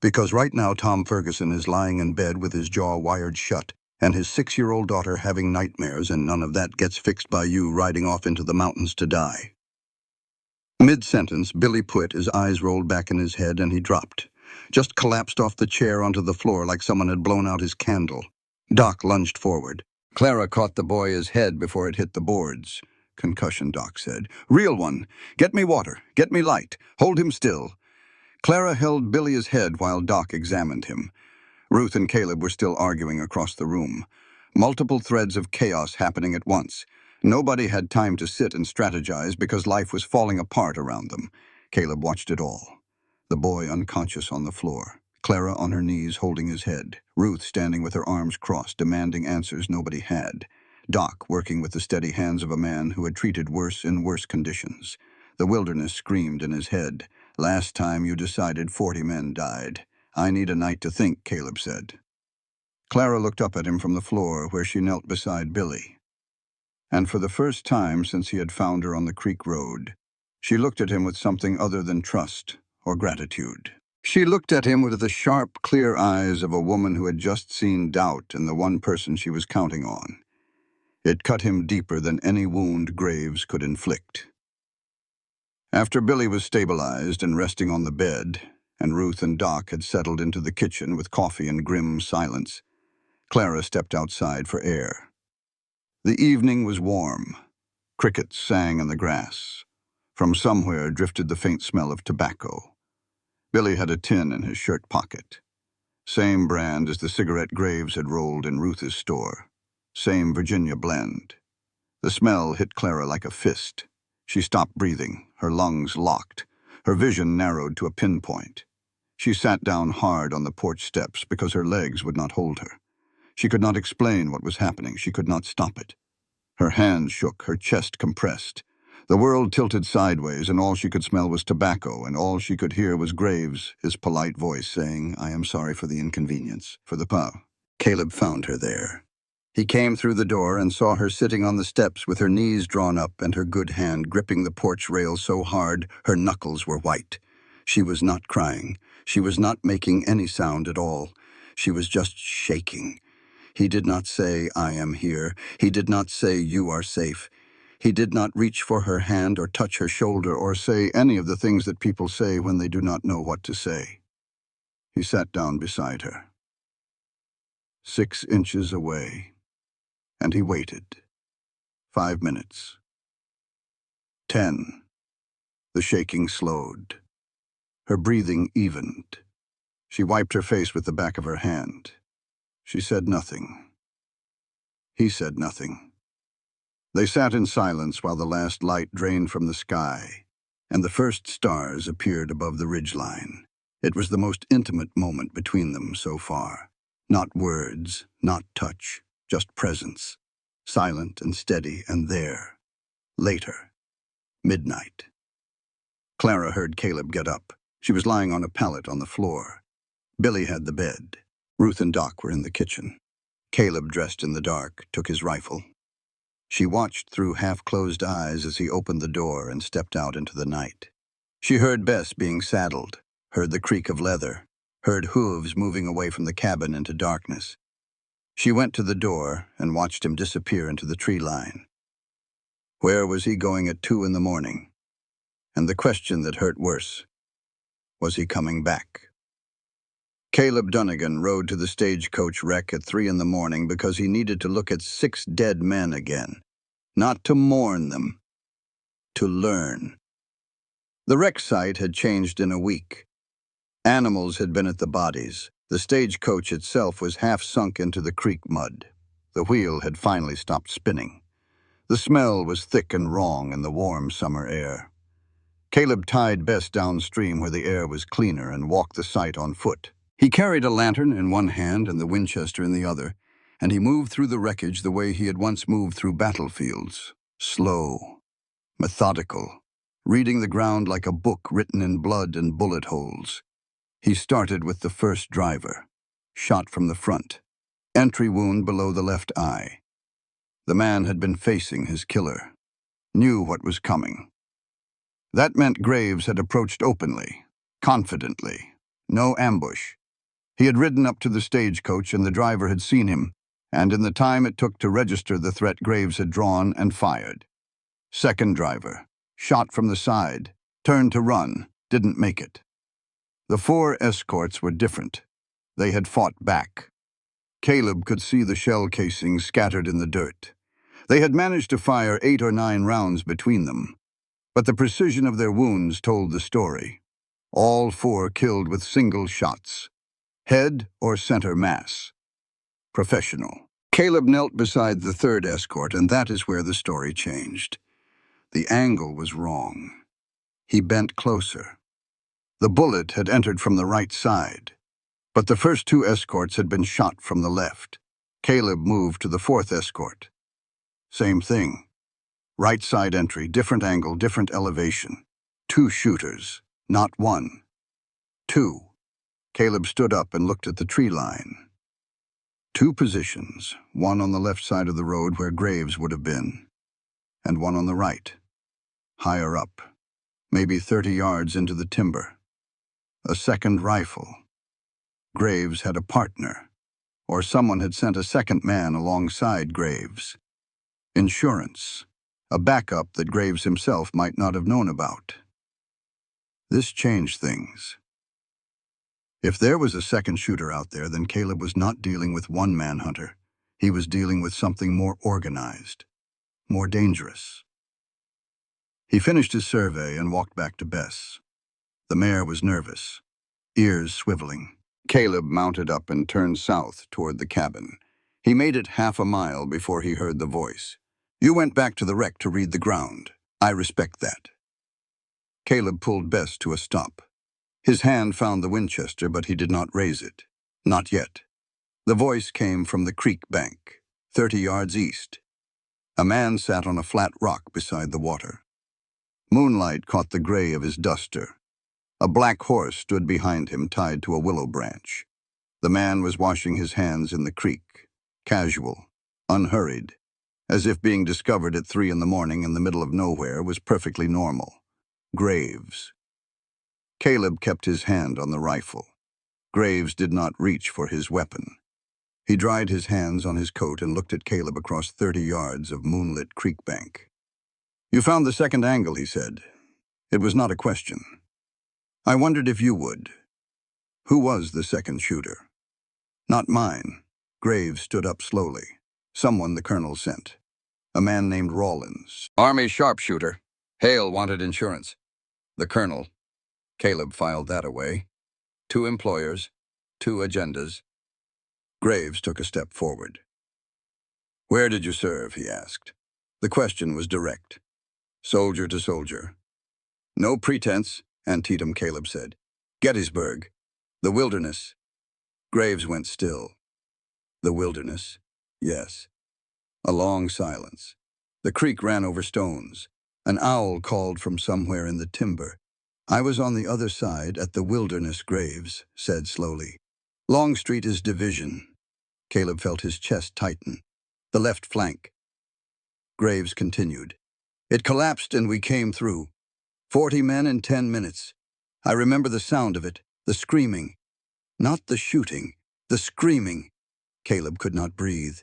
Because right now Tom Ferguson is lying in bed with his jaw wired shut, and his 6-year-old daughter having nightmares, and none of that gets fixed by you riding off into the mountains to die. Mid-sentence, Billy Pwitt, his eyes rolled back in his head, and he dropped. Just collapsed off the chair onto the floor like someone had blown out his candle. Doc lunged forward. Clara caught the boy's head before it hit the boards. Concussion, Doc said. Real one. Get me water. Get me light. Hold him still. Clara held Billy's head while Doc examined him. Ruth and Caleb were still arguing across the room. Multiple threads of chaos happening at once. Nobody had time to sit and strategize because life was falling apart around them. Caleb watched it all. The boy unconscious on the floor. Clara on her knees holding his head. Ruth standing with her arms crossed, demanding answers nobody had. Doc working with the steady hands of a man who had treated worse in worse conditions. The wilderness screamed in his head. Last time you decided 40 men died. I need a night to think, Caleb said. Clara looked up at him from the floor where she knelt beside Billy. And for the first time since he had found her on the creek road, she looked at him with something other than trust or gratitude. She looked at him with the sharp, clear eyes of a woman who had just seen doubt in the one person she was counting on. It cut him deeper than any wound Graves could inflict. After Billy was stabilized and resting on the bed, and Ruth and Doc had settled into the kitchen with coffee and grim silence, Clara stepped outside for air. The evening was warm. Crickets sang in the grass. From somewhere drifted the faint smell of tobacco. Billy had a tin in his shirt pocket. Same brand as the cigarette Graves had rolled in Ruth's store. Same Virginia blend. The smell hit Clara like a fist. She stopped breathing, her lungs locked, her vision narrowed to a pinpoint. She sat down hard on the porch steps because her legs would not hold her. She could not explain what was happening. She could not stop it. Her hands shook, her chest compressed. The world tilted sideways, and all she could smell was tobacco, and all she could hear was Graves, his polite voice saying, I am sorry for the inconvenience, for the pub. Caleb found her there. He came through the door and saw her sitting on the steps with her knees drawn up and her good hand gripping the porch rail so hard her knuckles were white. She was not crying. She was not making any sound at all. She was just shaking. He did not say, I am here. He did not say, you are safe. He did not reach for her hand or touch her shoulder or say any of the things that people say when they do not know what to say. He sat down beside her. 6 inches away. And he waited. 5 minutes. 10. The shaking slowed. Her breathing evened. She wiped her face with the back of her hand. She said nothing. He said nothing. They sat in silence while the last light drained from the sky, and the first stars appeared above the ridgeline. It was the most intimate moment between them so far. Not words, not touch, just presence. Silent and steady, and there. Later. Midnight. Clara heard Caleb get up. She was lying on a pallet on the floor. Billy had the bed. Ruth and Doc were in the kitchen. Caleb, dressed in the dark, took his rifle. She watched through half-closed eyes as he opened the door and stepped out into the night. She heard Bess being saddled, heard the creak of leather, heard hooves moving away from the cabin into darkness. She went to the door and watched him disappear into the tree line. Where was he going at 2 in the morning? And the question that hurt worse, was he coming back? Caleb Dunnigan rode to the stagecoach wreck at 3 in the morning because he needed to look at 6 dead men again. Not to mourn them, to learn. The wreck site had changed in a week. Animals had been at the bodies. The stagecoach itself was half sunk into the creek mud. The wheel had finally stopped spinning. The smell was thick and wrong in the warm summer air. Caleb tied Bess downstream where the air was cleaner and walked the site on foot. He carried a lantern in one hand and the Winchester in the other, and he moved through the wreckage the way he had once moved through battlefields. Slow, methodical, reading the ground like a book written in blood and bullet holes. He started with the first driver, shot from the front, entry wound below the left eye. The man had been facing his killer, knew what was coming. That meant Graves had approached openly, confidently, no ambush. He had ridden up to the stagecoach and the driver had seen him, and in the time it took to register the threat, Graves had drawn and fired. Second driver, shot from the side, turned to run, didn't make it. The 4 escorts were different. They had fought back. Caleb could see the shell casings scattered in the dirt. They had managed to fire 8 or 9 rounds between them, but the precision of their wounds told the story. All 4 killed with single shots. Head or center mass. Professional. Caleb knelt beside the 3rd escort, and that is where the story changed. The angle was wrong. He bent closer. The bullet had entered from the right side, but the first 2 escorts had been shot from the left. Caleb moved to the 4th escort. Same thing. Right side entry, different angle, different elevation. 2 shooters, not 1. 2. Caleb stood up and looked at the tree line. 2 positions, one on the left side of the road where Graves would have been, and one on the right, higher up, maybe 30 yards into the timber. A second rifle. Graves had a partner, or someone had sent a second man alongside Graves. Insurance, a backup that Graves himself might not have known about. This changed things. If there was a second shooter out there, then Caleb was not dealing with one manhunter. He was dealing with something more organized, more dangerous. He finished his survey and walked back to Bess. The mare was nervous, ears swiveling. Caleb mounted up and turned south toward the cabin. He made it half a mile before he heard the voice. "You went back to the wreck to read the ground. I respect that." Caleb pulled Bess to a stop. His hand found the Winchester, but he did not raise it. Not yet. The voice came from the creek bank, 30 yards east. A man sat on a flat rock beside the water. Moonlight caught the gray of his duster. A black horse stood behind him, tied to a willow branch. The man was washing his hands in the creek, casual, unhurried, as if being discovered at 3 in the morning in the middle of nowhere was perfectly normal. Graves. Caleb kept his hand on the rifle. Graves did not reach for his weapon. He dried his hands on his coat and looked at Caleb across 30 yards of moonlit creek bank. "You found the second angle," he said. It was not a question. "I wondered if you would. Who was the second shooter?" "Not mine," Graves stood up slowly. Someone the colonel sent. A man named Rawlins. Army sharpshooter. Hale wanted insurance. The colonel. Caleb filed that away. 2 employers, 2 agendas. Graves took a step forward. Where did you serve, he asked. The question was direct. Soldier to soldier. No pretense, Antietam, Caleb said. Gettysburg. The wilderness. Graves went still. The wilderness. Yes. A long silence. The creek ran over stones. An owl called from somewhere in the timber. I was on the other side at the wilderness, Graves said slowly. Longstreet is division. Caleb felt his chest tighten. The left flank. Graves continued. It collapsed and we came through. 40 men in 10 minutes. I remember the sound of it, the screaming. Not the shooting, the screaming. Caleb could not breathe.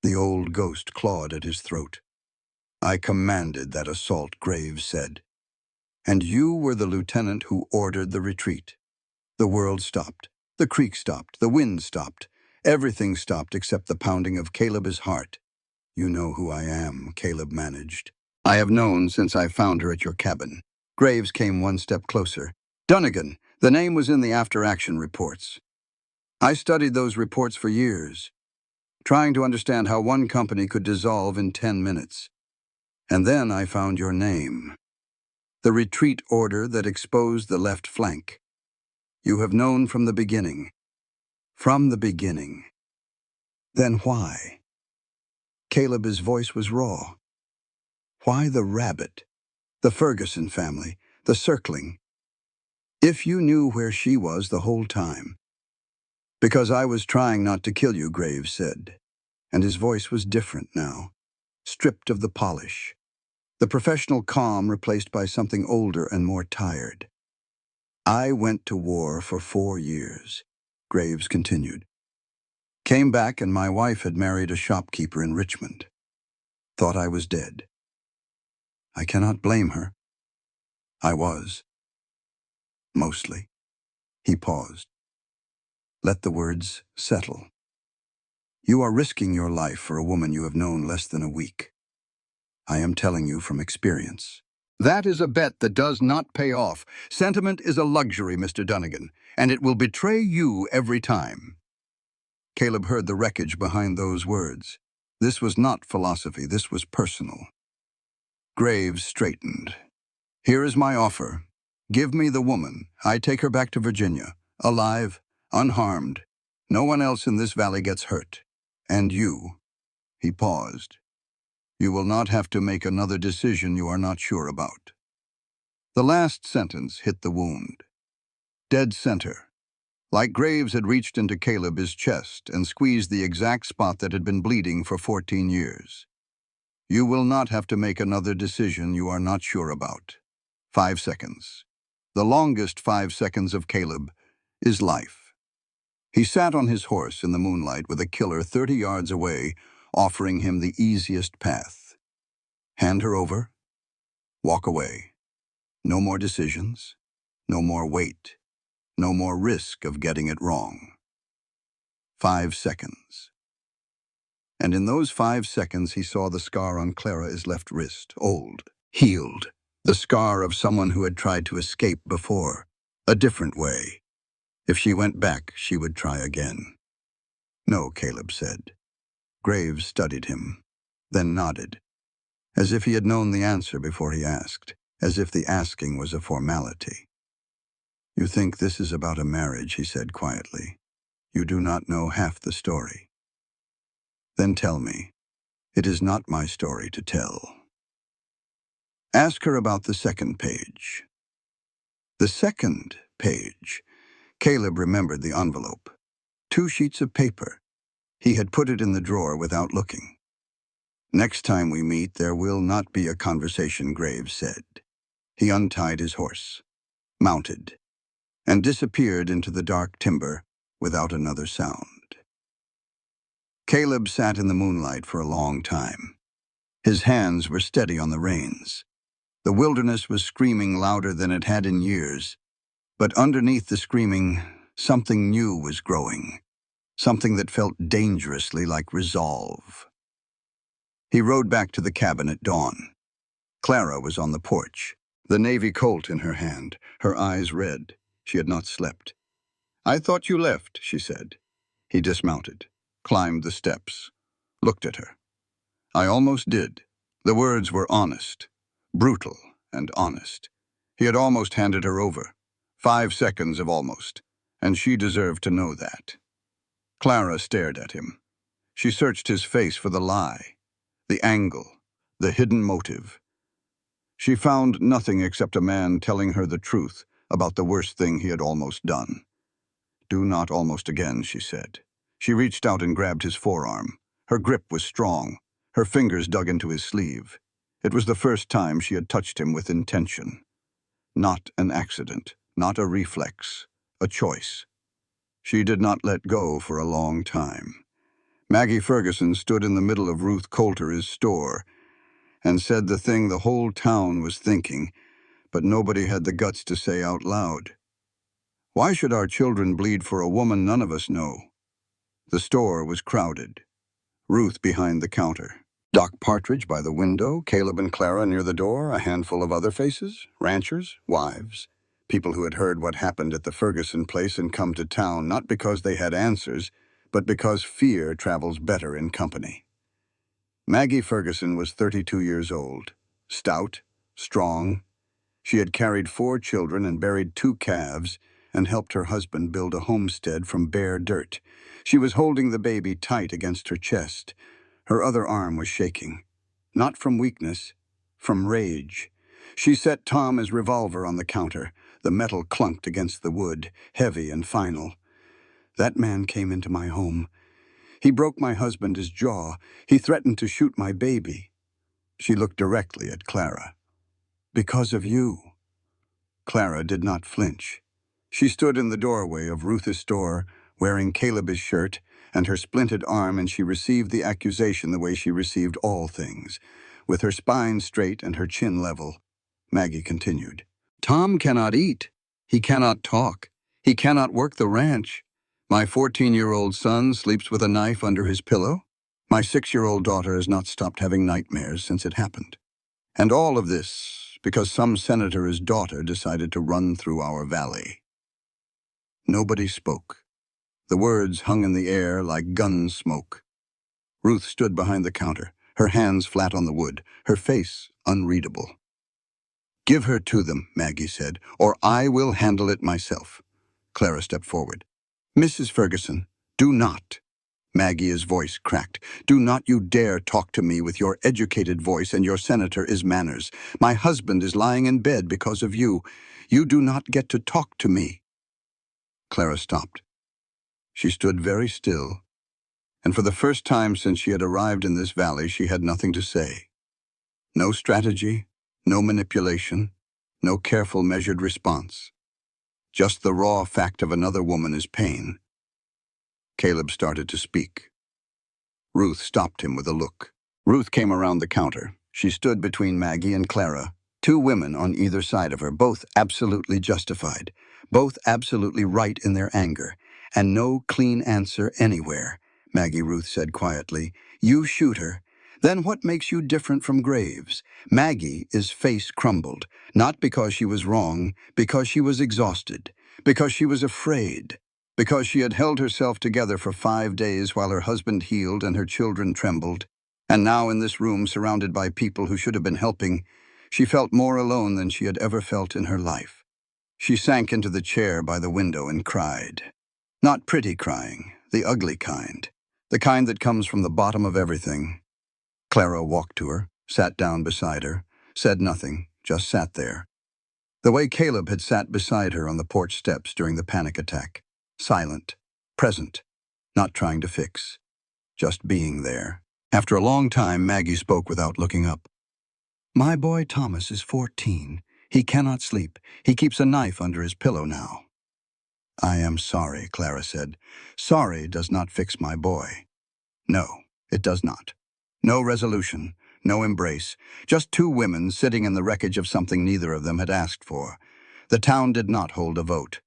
The old ghost clawed at his throat. I commanded that assault, Graves said. And you were the lieutenant who ordered the retreat. The world stopped. The creek stopped. The wind stopped. Everything stopped except the pounding of Caleb's heart. You know who I am, Caleb managed. I have known since I found her at your cabin. Graves came one step closer. Dunnigan, the name was in the after-action reports. I studied those reports for years, trying to understand how one company could dissolve in 10 minutes. And then I found your name. The retreat order that exposed the left flank. You have known from the beginning. From the beginning. Then why? Caleb's voice was raw. Why the rabbit? The Ferguson family? The circling? If you knew where she was the whole time. Because I was trying not to kill you, Graves said. And his voice was different now, stripped of the polish. The professional calm replaced by something older and more tired. I went to war for 4 years, Graves continued. Came back and my wife had married a shopkeeper in Richmond. Thought I was dead. I cannot blame her. I was. Mostly. He paused. Let the words settle. You are risking your life for a woman you have known less than a week. I am telling you from experience. That is a bet that does not pay off. Sentiment is a luxury, Mr. Dunnigan, and it will betray you every time. Caleb heard the wreckage behind those words. This was not philosophy, this was personal. Graves straightened. Here is my offer. Give me the woman. I take her back to Virginia, alive, unharmed. No one else in this valley gets hurt. And you. He paused. You will not have to make another decision you are not sure about. The last sentence hit the wound. Dead center. Like Graves had reached into Caleb's chest and squeezed the exact spot that had been bleeding for 14 years. You will not have to make another decision you are not sure about. 5 seconds. The longest 5 seconds of Caleb is life. He sat on his horse in the moonlight with a killer 30 yards away, offering him the easiest path. Hand her over. Walk away. No more decisions. No more wait. No more risk of getting it wrong. 5 seconds. And in those 5 seconds he saw the scar on Clara's left wrist, old, healed. The scar of someone who had tried to escape before, a different way. If she went back, she would try again. No, Caleb said. Graves studied him, then nodded, as if he had known the answer before he asked, as if the asking was a formality. You think this is about a marriage, he said quietly. You do not know half the story. Then tell me. It is not my story to tell. Ask her about the second page. The second page. Caleb remembered the envelope. 2 sheets of paper. He had put it in the drawer without looking. Next time we meet, there will not be a conversation, Graves said. He untied his horse, mounted, and disappeared into the dark timber without another sound. Caleb sat in the moonlight for a long time. His hands were steady on the reins. The wilderness was screaming louder than it had in years, but underneath the screaming, something new was growing. something that felt dangerously like resolve. He rode back to the cabin at dawn. Clara was on the porch, the Navy Colt in her hand, her eyes red. She had not slept. "I thought you left," she said. He dismounted, climbed the steps, looked at her. "I almost did." The words were honest, brutal and honest. He had almost handed her over. 5 seconds of almost, and she deserved to know that. Clara stared at him. She searched his face for the lie, the angle, the hidden motive. She found nothing except a man telling her the truth about the worst thing he had almost done. "Do not almost again," she said. She reached out and grabbed his forearm. Her grip was strong. Her fingers dug into his sleeve. It was the first time she had touched him with intention. Not an accident, not a reflex, a choice. She did not let go for a long time. Maggie Ferguson stood in the middle of Ruth Coulter's store and said the thing the whole town was thinking, but nobody had the guts to say out loud. "Why should our children bleed for a woman none of us know?" The store was crowded. Ruth behind the counter. Doc Partridge by the window, Caleb and Clara near the door, a handful of other faces, ranchers, wives, people who had heard what happened at the Ferguson place and come to town not because they had answers, but because fear travels better in company. Maggie Ferguson was 32 years old, stout, strong. She had carried 4 children and buried 2 calves and helped her husband build a homestead from bare dirt. She was holding the baby tight against her chest. Her other arm was shaking. Not from weakness, from rage. She set Tom's revolver on the counter. The metal clunked against the wood, heavy and final. "That man came into my home. He broke my husband's jaw. He threatened to shoot my baby." She looked directly at Clara. "Because of you." Clara did not flinch. She stood in the doorway of Ruth's store, wearing Caleb's shirt and her splinted arm, and she received the accusation the way she received all things, with her spine straight and her chin level. Maggie continued. "Tom cannot eat. He cannot talk. He cannot work the ranch. My 14-year-old son sleeps with a knife under his pillow. My 6-year-old daughter has not stopped having nightmares since it happened. And all of this because some senator's daughter decided to run through our valley." Nobody spoke. The words hung in the air like gun smoke. Ruth stood behind the counter, her hands flat on the wood, her face unreadable. "Give her to them," Maggie said, "or I will handle it myself." Clara stepped forward. "Mrs. Ferguson, do not." Maggie's voice cracked. "Do not you dare talk to me with your educated voice, and your senator is manners. My husband is lying in bed because of you. You do not get to talk to me." Clara stopped. She stood very still, and for the first time since she had arrived in this valley, she had nothing to say. No strategy, no manipulation, no careful measured response. Just the raw fact of another woman's pain. Caleb started to speak. Ruth stopped him with a look. Ruth came around the counter. She stood between Maggie and Clara, 2 women on either side of her, both absolutely justified, both absolutely right in their anger, and no clean answer anywhere. Maggie, Ruth said quietly. "You shoot her. Then what makes you different from Graves?" Maggie's face crumbled, not because she was wrong, because she was exhausted, because she was afraid, because she had held herself together for 5 days while her husband healed and her children trembled, and now in this room surrounded by people who should have been helping, she felt more alone than she had ever felt in her life. She sank into the chair by the window and cried. Not pretty crying, the ugly kind, the kind that comes from the bottom of everything. Clara walked to her, sat down beside her, said nothing, just sat there. The way Caleb had sat beside her on the porch steps during the panic attack. Silent, present, not trying to fix, just being there. After a long time, Maggie spoke without looking up. "My boy Thomas is 14. He cannot sleep. He keeps a knife under his pillow now." "I am sorry," Clara said. "Sorry does not fix my boy." No, it does not. No resolution, no embrace, just 2 women sitting in the wreckage of something neither of them had asked for. The town did not hold a vote.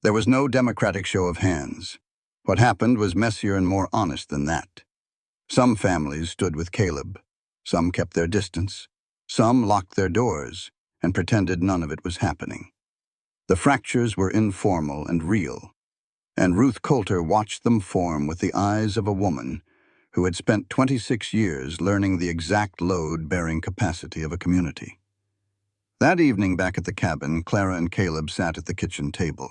There was no democratic show of hands. What happened was messier and more honest than that. Some families stood with Caleb. Some kept their distance. Some locked their doors and pretended none of it was happening. The fractures were informal and real, and Ruth Coulter watched them form with the eyes of a woman who had spent 26 years learning the exact load-bearing capacity of a community. That evening back at the cabin, Clara and Caleb sat at the kitchen table.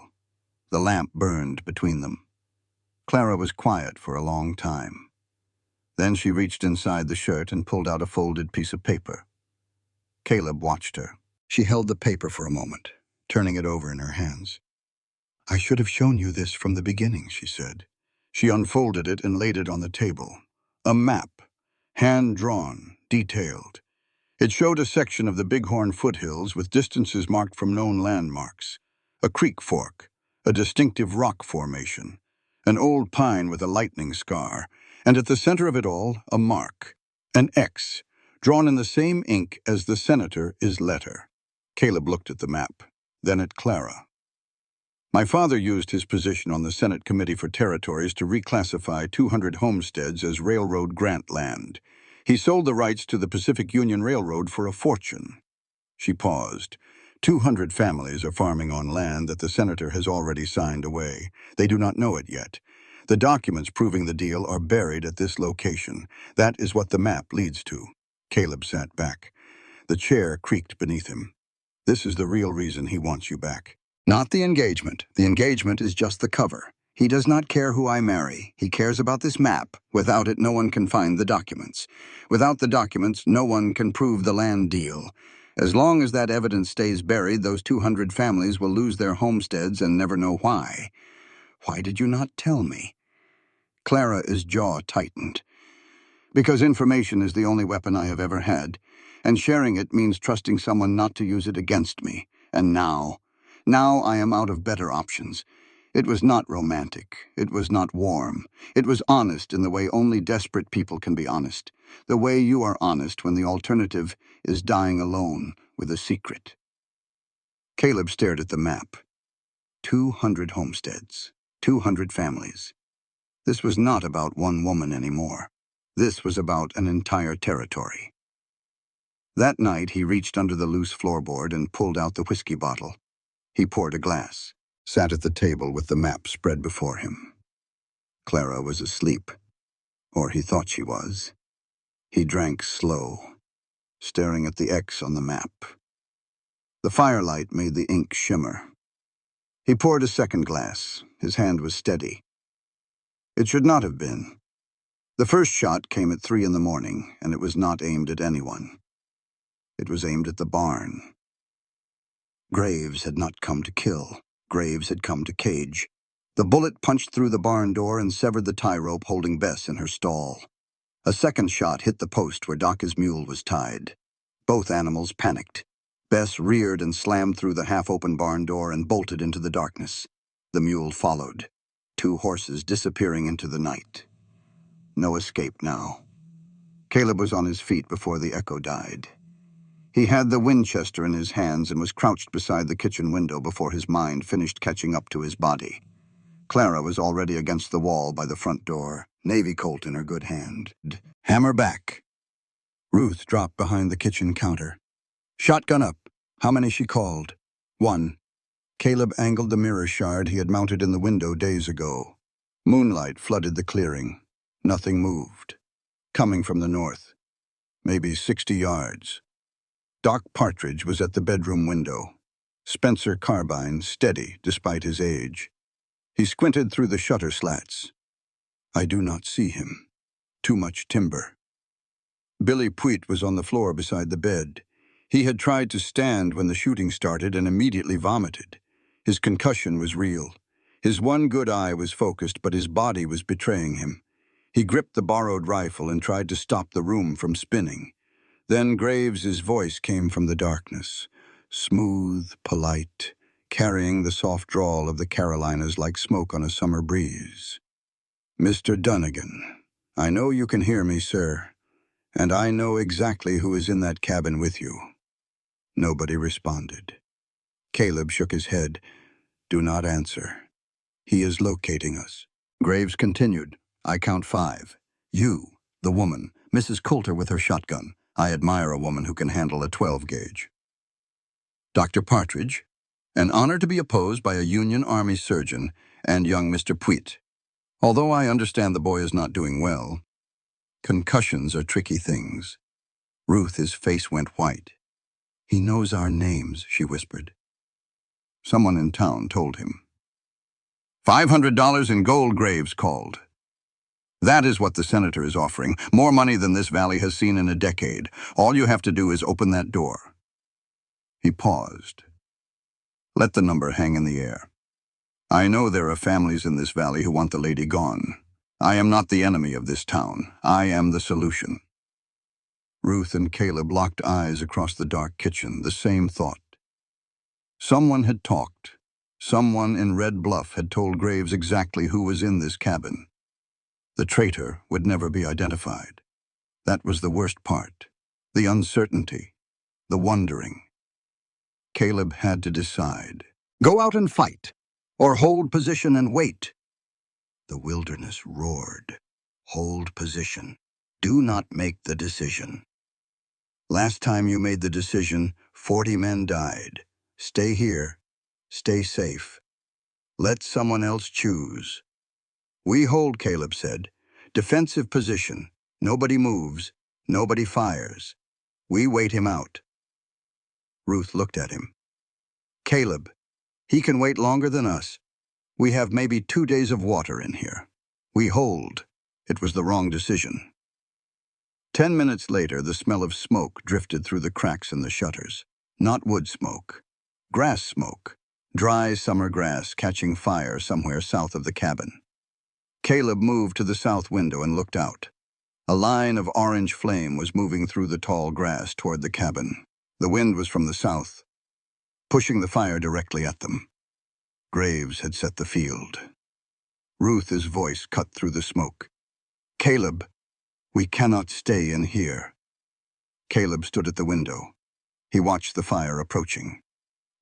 The lamp burned between them. Clara was quiet for a long time. Then she reached inside the shirt and pulled out a folded piece of paper. Caleb watched her. She held the paper for a moment, turning it over in her hands. "I should have shown you this from the beginning," she said. She unfolded it and laid it on the table. A map, hand-drawn, detailed. It showed a section of the Bighorn foothills with distances marked from known landmarks. A creek fork, a distinctive rock formation, an old pine with a lightning scar, and at the center of it all, a mark, an X, drawn in the same ink as the senator's letter. Caleb looked at the map, then at Clara. "My father used his position on the Senate Committee for Territories to reclassify 200 homesteads as railroad grant land. He sold the rights to the Pacific Union Railroad for a fortune." She paused. 200 families are farming on land that the senator has already signed away. They do not know it yet. The documents proving the deal are buried at this location. That is what the map leads to. Caleb sat back. The chair creaked beneath him. "This is the real reason he wants you back. Not the engagement. The engagement is just the cover. He does not care who I marry. He cares about this map. Without it, no one can find the documents. Without the documents, no one can prove the land deal. As long as that evidence stays buried, those 200 families will lose their homesteads and never know why. Why did you not tell me?" Clara's jaw tightened. "Because information is the only weapon I have ever had, and sharing it means trusting someone not to use it against me. And now I am out of better options. It was not romantic. It was not warm. It was honest in the way only desperate people can be honest. The way you are honest when the alternative is dying alone with a secret." Caleb stared at the map. 200 homesteads. 200 families. This was not about one woman anymore. This was about an entire territory. That night he reached under the loose floorboard and pulled out the whiskey bottle. He poured a glass, sat at the table with the map spread before him. Clara was asleep, or he thought she was. He drank slow, staring at the X on the map. The firelight made the ink shimmer. He poured a second glass. His hand was steady. It should not have been. The first shot came at 3 in the morning, and it was not aimed at anyone. It was aimed at the barn. Graves had not come to kill. Graves had come to cage. The bullet punched through the barn door and severed the tie rope holding Bess in her stall. A second shot hit the post where Doc's mule was tied. Both animals panicked. Bess reared and slammed through the half-open barn door and bolted into the darkness. The mule followed, 2 horses disappearing into the night. No escape now. Caleb was on his feet before the echo died. He had the Winchester in his hands and was crouched beside the kitchen window before his mind finished catching up to his body. Clara was already against the wall by the front door, Navy Colt in her good hand. "Hammer back." Ruth dropped behind the kitchen counter. "Shotgun up." How many she called? 1. Caleb angled the mirror shard he had mounted in the window days ago. Moonlight flooded the clearing. Nothing moved. Coming from the north. Maybe 60 yards. Doc Partridge was at the bedroom window. Spencer carbine steady despite his age. He squinted through the shutter slats. I do not see him. Too much timber. Billy Puit was on the floor beside the bed. He had tried to stand when the shooting started and immediately vomited. His concussion was real. His one good eye was focused, but his body was betraying him. He gripped the borrowed rifle and tried to stop the room from spinning. Then Graves's voice came from the darkness, smooth, polite, carrying the soft drawl of the Carolinas like smoke on a summer breeze. "Mr. Dunnigan, I know you can hear me, sir, and I know exactly who is in that cabin with you." Nobody responded. Caleb shook his head. "Do not answer. He is locating us." Graves continued. I count 5. You, the woman, Mrs. Coulter with her shotgun. I admire a woman who can handle a 12-gauge. Dr. Partridge, an honor to be opposed by a Union Army surgeon, and young Mr. Puit. Although I understand the boy is not doing well, concussions are tricky things. Ruth, his face went white. He knows our names, she whispered. Someone in town told him. $500 in gold, Graves called. That is what the senator is offering, more money than this valley has seen in a decade. All you have to do is open that door. He paused. Let the number hang in the air. I know there are families in this valley who want the lady gone. I am not the enemy of this town. I am the solution. Ruth and Caleb locked eyes across the dark kitchen, the same thought. Someone had talked. Someone in Red Bluff had told Graves exactly who was in this cabin. The traitor would never be identified. That was the worst part. The uncertainty. The wondering. Caleb had to decide. Go out and fight, or hold position and wait. The wilderness roared. Hold position. Do not make the decision. Last time you made the decision, 40 men died. Stay here. Stay safe. Let someone else choose. We hold, Caleb said. Defensive position. Nobody moves. Nobody fires. We wait him out. Ruth looked at him. Caleb, he can wait longer than us. We have maybe 2 days of water in here. We hold. It was the wrong decision. 10 minutes later, the smell of smoke drifted through the cracks in the shutters. Not wood smoke. Grass smoke. Dry summer grass catching fire somewhere south of the cabin. Caleb moved to the south window and looked out. A line of orange flame was moving through the tall grass toward the cabin. The wind was from the south, pushing the fire directly at them. Graves had set the field. Ruth's voice cut through the smoke. Caleb, we cannot stay in here. Caleb stood at the window. He watched the fire approaching.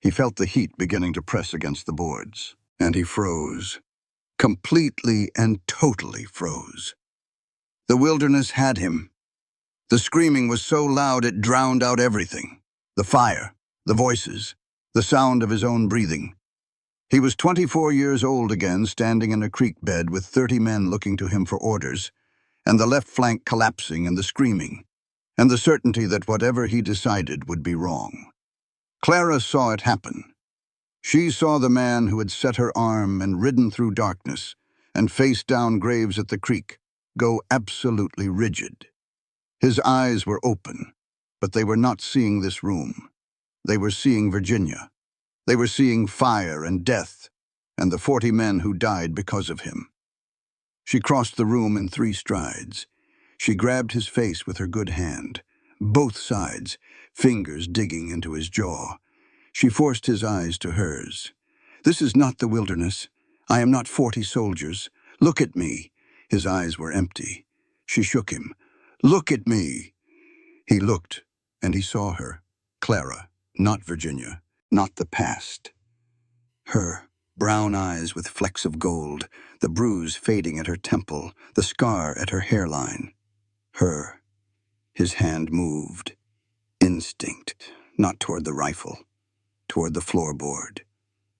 He felt the heat beginning to press against the boards, and he froze. Completely and totally froze. The wilderness had him. The screaming was so loud it drowned out everything. The fire, the voices, the sound of his own breathing. He was 24 years old again, standing in a creek bed with 30 men looking to him for orders, and the left flank collapsing and the screaming, and the certainty that whatever he decided would be wrong. Clara saw it happen. She saw the man who had set her arm and ridden through darkness and faced down Graves at the creek go absolutely rigid. His eyes were open, but they were not seeing this room. They were seeing Virginia. They were seeing fire and death, and the 40 men who died because of him. She crossed the room in 3 strides. She grabbed his face with her good hand, both sides, fingers digging into his jaw. She forced his eyes to hers. This is not the wilderness. I am not 40 soldiers. Look at me. His eyes were empty. She shook him. Look at me. He looked, and he saw her. Clara, not Virginia, not the past. Her, brown eyes with flecks of gold, the bruise fading at her temple, the scar at her hairline. Her. His hand moved. Instinct, not toward the rifle, toward the floorboard,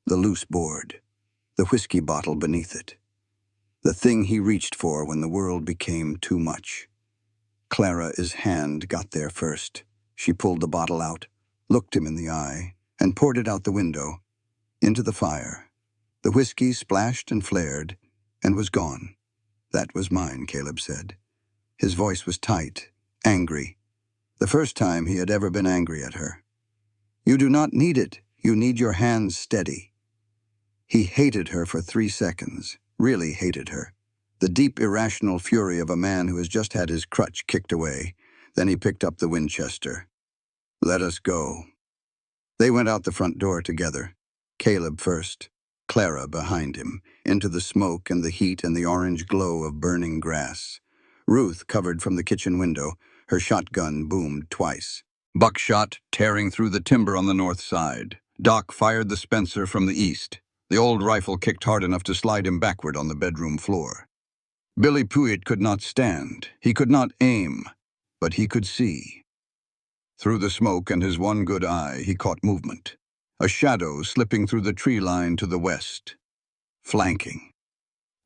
the loose board, the whiskey bottle beneath it. The thing he reached for when the world became too much. Clara's hand got there first. She pulled the bottle out, looked him in the eye, and poured it out the window, into the fire. The whiskey splashed and flared, and was gone. That was mine, Caleb said. His voice was tight, angry. The first time he had ever been angry at her. You do not need it. You need your hands steady. He hated her for 3 seconds, really hated her. The deep, irrational fury of a man who has just had his crutch kicked away. Then he picked up the Winchester. Let us go. They went out the front door together. Caleb first, Clara behind him, into the smoke and the heat and the orange glow of burning grass. Ruth covered from the kitchen window. Her shotgun boomed twice. Buckshot tearing through the timber on the north side. Doc fired the Spencer from the east. The old rifle kicked hard enough to slide him backward on the bedroom floor. Billy Puyett could not stand. He could not aim, but he could see. Through the smoke and his one good eye, he caught movement. A shadow slipping through the tree line to the west. Flanking.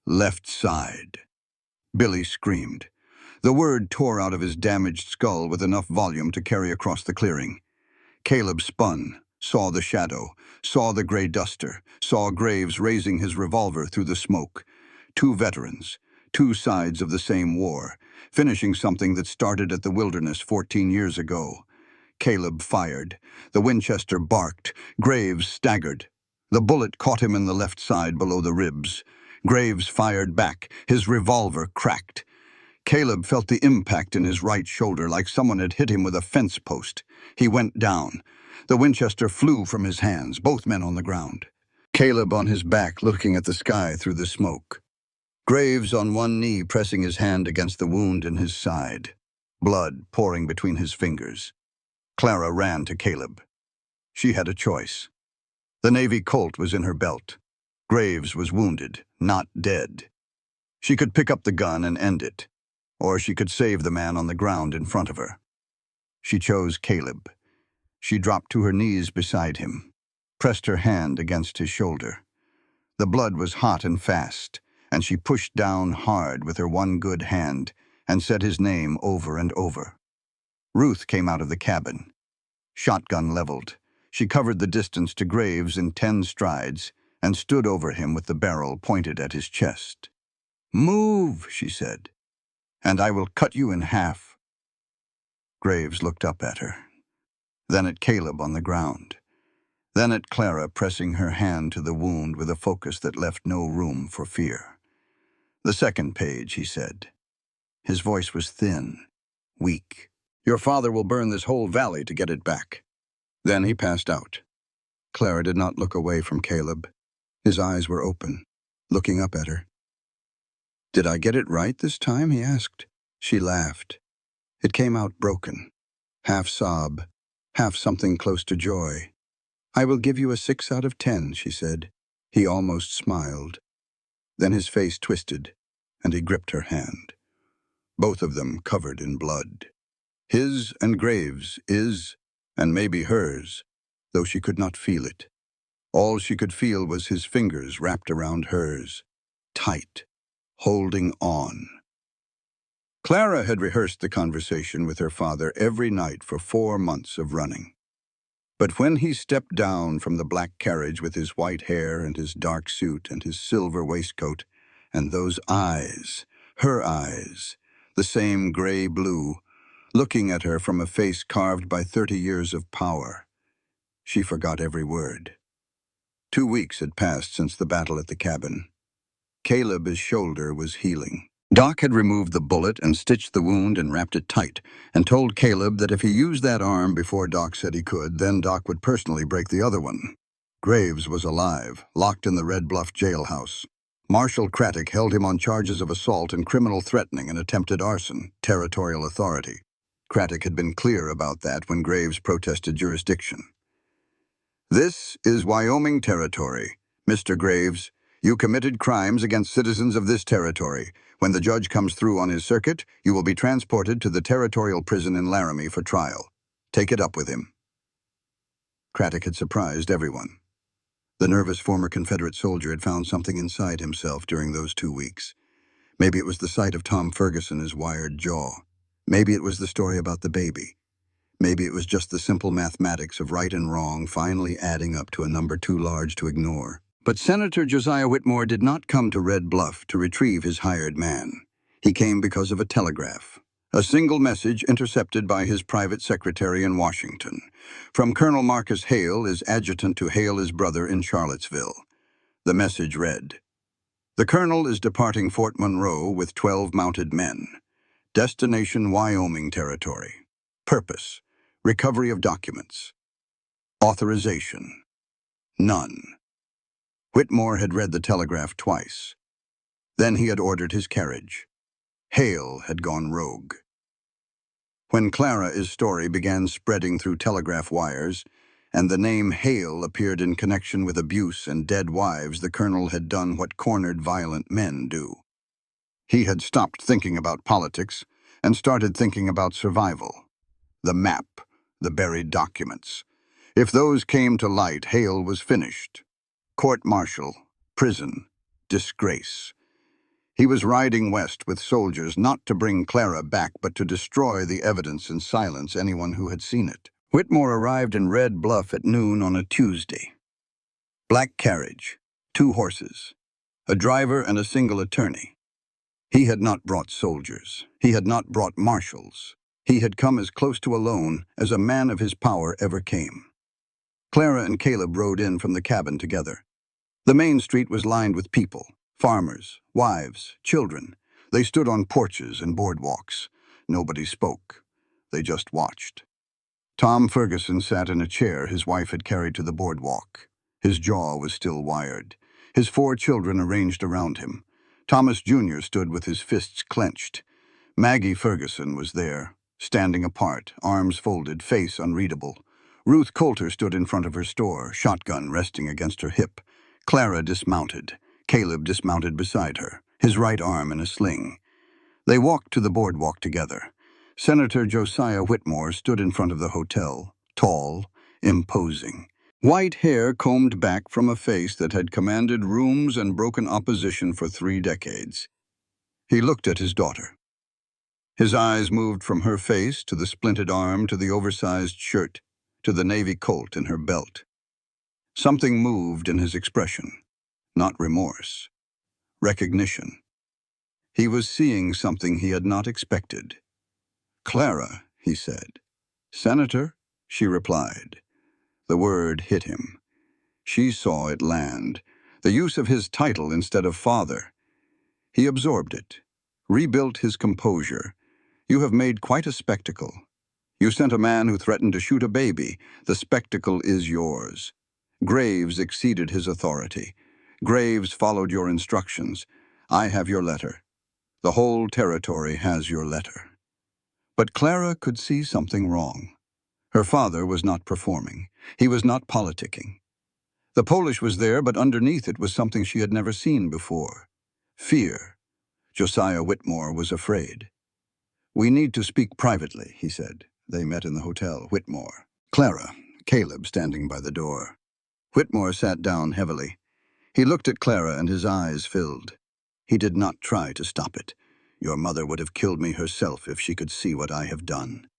Left side. Billy screamed. The word tore out of his damaged skull with enough volume to carry across the clearing. Caleb spun, saw the shadow, saw the gray duster, saw Graves raising his revolver through the smoke. Two veterans, two sides of the same war, finishing something that started at the Wilderness 14 years ago. Caleb fired. The Winchester barked. Graves staggered. The bullet caught him in the left side below the ribs. Graves fired back. His revolver cracked. Caleb felt the impact in his right shoulder like someone had hit him with a fence post. He went down. The Winchester flew from his hands, both men on the ground. Caleb on his back looking at the sky through the smoke. Graves on one knee pressing his hand against the wound in his side. Blood pouring between his fingers. Clara ran to Caleb. She had a choice. The Navy Colt was in her belt. Graves was wounded, not dead. She could pick up the gun and end it, or she could save the man on the ground in front of her. She chose Caleb. She dropped to her knees beside him, pressed her hand against his shoulder. The blood was hot and fast, and she pushed down hard with her one good hand and said his name over and over. Ruth came out of the cabin. Shotgun leveled. She covered the distance to Graves in 10 strides and stood over him with the barrel pointed at his chest. "Move," she said, "and I will cut you in half." Graves looked up at her, then at Caleb on the ground, then at Clara pressing her hand to the wound with a focus that left no room for fear. "The second page," he said. His voice was thin, weak. "Your father will burn this whole valley to get it back." Then he passed out. Clara did not look away from Caleb. His eyes were open, looking up at her. "Did I get it right this time?" he asked. She laughed. It came out broken, half sob, half something close to joy. "I will give you a 6 out of 10, she said. He almost smiled. Then his face twisted, and he gripped her hand. Both of them covered in blood. His and Graves' is, and maybe hers, though she could not feel it. All she could feel was his fingers wrapped around hers, tight, holding on. Clara had rehearsed the conversation with her father every night for 4 months of running. But when he stepped down from the black carriage with his white hair and his dark suit and his silver waistcoat, and those eyes, her eyes, the same gray-blue, looking at her from a face carved by 30 years of power, she forgot every word. 2 weeks had passed since the battle at the cabin. Caleb's shoulder was healing. Doc had removed the bullet and stitched the wound and wrapped it tight, and told Caleb that if he used that arm before Doc said he could, then Doc would personally break the other one. Graves was alive, locked in the Red Bluff jailhouse. Marshal Craddock held him on charges of assault and criminal threatening and attempted arson, territorial authority. Craddock had been clear about that when Graves protested jurisdiction. "This is Wyoming territory. Mr. Graves, you committed crimes against citizens of this territory. When the judge comes through on his circuit, you will be transported to the territorial prison in Laramie for trial. Take it up with him." Craddock had surprised everyone. The nervous former Confederate soldier had found something inside himself during those 2 weeks. Maybe it was the sight of Tom Ferguson, his wired jaw. Maybe it was the story about the baby. Maybe it was just the simple mathematics of right and wrong finally adding up to a number too large to ignore. But Senator Josiah Whitmore did not come to Red Bluff to retrieve his hired man. He came because of a telegraph, a single message intercepted by his private secretary in Washington, from Colonel Marcus Hale, his adjutant to hail his brother in Charlottesville. The message read, "The colonel is departing Fort Monroe with 12 mounted men. Destination Wyoming territory. Purpose, recovery of documents. Authorization, none." Whitmore had read the telegraph twice. Then he had ordered his carriage. Hale had gone rogue. When Clara's story began spreading through telegraph wires, and the name Hale appeared in connection with abuse and dead wives, the colonel had done what cornered violent men do. He had stopped thinking about politics and started thinking about survival. The map, the buried documents. If those came to light, Hale was finished. Court-martial, prison, disgrace. He was riding west with soldiers not to bring Clara back but to destroy the evidence and silence anyone who had seen it. Whitmore arrived in Red Bluff at noon on a Tuesday. Black carriage, 2 horses, a driver and a single attorney. He had not brought soldiers. He had not brought marshals. He had come as close to alone as a man of his power ever came. Clara and Caleb rode in from the cabin together. The main street was lined with people, farmers, wives, children. They stood on porches and boardwalks. Nobody spoke. They just watched. Tom Ferguson sat in a chair his wife had carried to the boardwalk. His jaw was still wired. His 4 children arranged around him. Thomas Jr. stood with his fists clenched. Maggie Ferguson was there, standing apart, arms folded, face unreadable. Ruth Coulter stood in front of her store, shotgun resting against her hip. Clara dismounted. Caleb dismounted beside her, his right arm in a sling. They walked to the boardwalk together. Senator Josiah Whitmore stood in front of the hotel, tall, imposing. White hair combed back from a face that had commanded rooms and broken opposition for 3 decades. He looked at his daughter. His eyes moved from her face to the splinted arm to the oversized shirt to the navy colt in her belt. Something moved in his expression, not remorse, recognition. He was seeing something he had not expected. "Clara," he said. "Senator," she replied. The word hit him. She saw it land, the use of his title instead of father. He absorbed it, rebuilt his composure. "You have made quite a spectacle. You sent a man who threatened to shoot a baby. The spectacle is yours." Graves exceeded his authority. "Graves followed your instructions. I have your letter. The whole territory has your letter." But Clara could see something wrong. Her father was not performing. He was not politicking. The Polish was there, but underneath it was something she had never seen before. Fear. Josiah Whitmore was afraid. "We need to speak privately," he said. They met in the hotel. Whitmore, Clara, Caleb standing by the door. Whitmore sat down heavily. He looked at Clara and his eyes filled. He did not try to stop it. "Your mother would have killed me herself if she could see what I have done."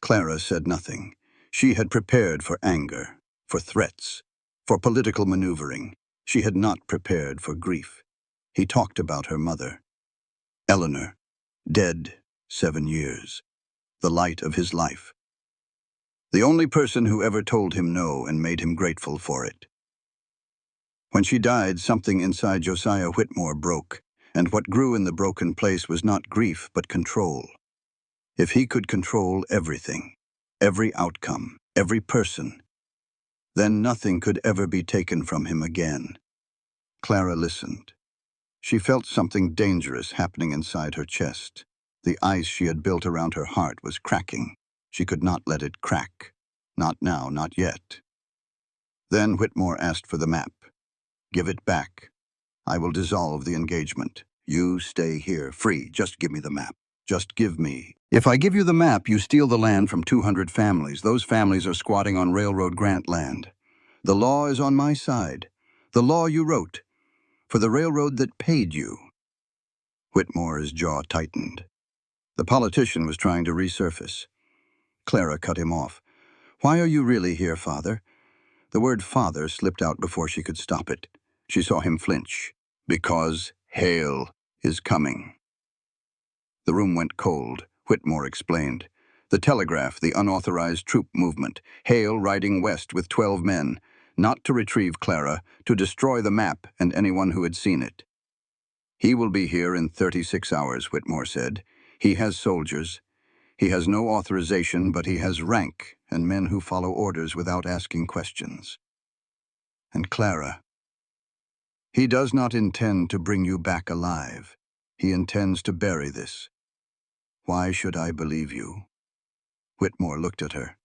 Clara said nothing. She had prepared for anger, for threats, for political maneuvering. She had not prepared for grief. He talked about her mother. Eleanor, dead 7 years. The light of his life. The only person who ever told him no and made him grateful for it. When she died, something inside Josiah Whitmore broke, and what grew in the broken place was not grief but control. If he could control everything, every outcome, every person, then nothing could ever be taken from him again. Clara listened. She felt something dangerous happening inside her chest. The ice she had built around her heart was cracking. She could not let it crack. Not now, not yet. Then Whitmore asked for the map. "Give it back. I will dissolve the engagement. You stay here, free. Just give me the map. Just give me. If I give you the map, you steal the land from 200 families. Those families are squatting on railroad grant land. The law is on my side. The law you wrote. For the railroad that paid you." Whitmore's jaw tightened. The politician was trying to resurface. Clara cut him off. "Why are you really here, Father?" The word father slipped out before she could stop it. She saw him flinch. "Because Hale is coming." The room went cold. Whitmore explained. "The telegraph, the unauthorized troop movement. Hale riding west with 12 men. Not to retrieve Clara, to destroy the map and anyone who had seen it." "He will be here in 36 hours, Whitmore said. "He has soldiers. He has no authorization, but he has rank and men who follow orders without asking questions." And Clara, "He does not intend to bring you back alive. He intends to bury this. Why should I believe you?" Whitmore looked at her.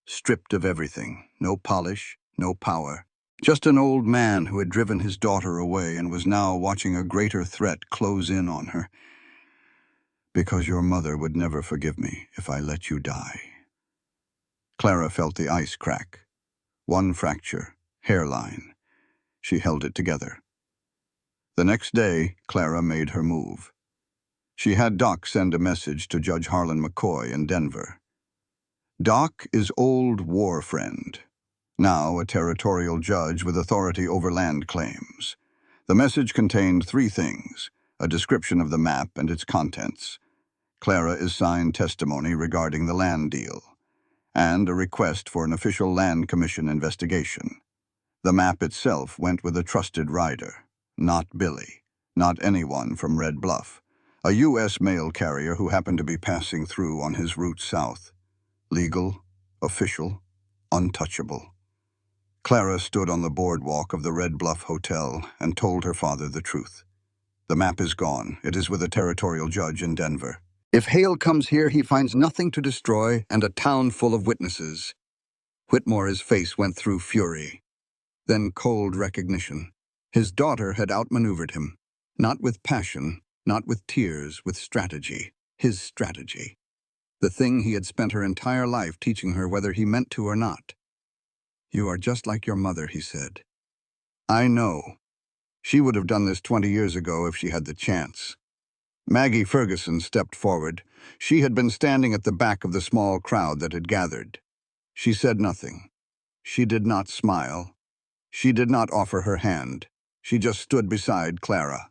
stripped of everything, no polish, no power. Just an old man who had driven his daughter away and was now watching a greater threat close in on her. Because your mother would never forgive me if I let you die. Clara felt the ice crack. One fracture, hairline. She held it together. The next day, Clara made her move. She had Doc send a message to Judge Harlan McCoy in Denver. Doc is old war friend, now a territorial judge with authority over land claims. The message contained three things: a description of the map and its contents. Clara is signed testimony regarding the land deal, and a request for an official land commission investigation. The map itself went with a trusted rider, not Billy, not anyone from Red Bluff, a U.S. mail carrier who happened to be passing through on his route south. Legal, official, untouchable. Clara stood on the boardwalk of the Red Bluff Hotel and told her father the truth. The map is gone. It is with a territorial judge in Denver. If Hale comes here, he finds nothing to destroy and a town full of witnesses. Whitmore's face went through fury, then cold recognition. His daughter had outmaneuvered him, not with passion, not with tears, with strategy. His strategy. The thing he had spent her entire life teaching her whether he meant to or not. You are just like your mother, he said. I know. She would have done this 20 years ago if she had the chance. Maggie Ferguson stepped forward. She had been standing at the back of the small crowd that had gathered. She said nothing. She did not smile. She did not offer her hand. She just stood beside Clara.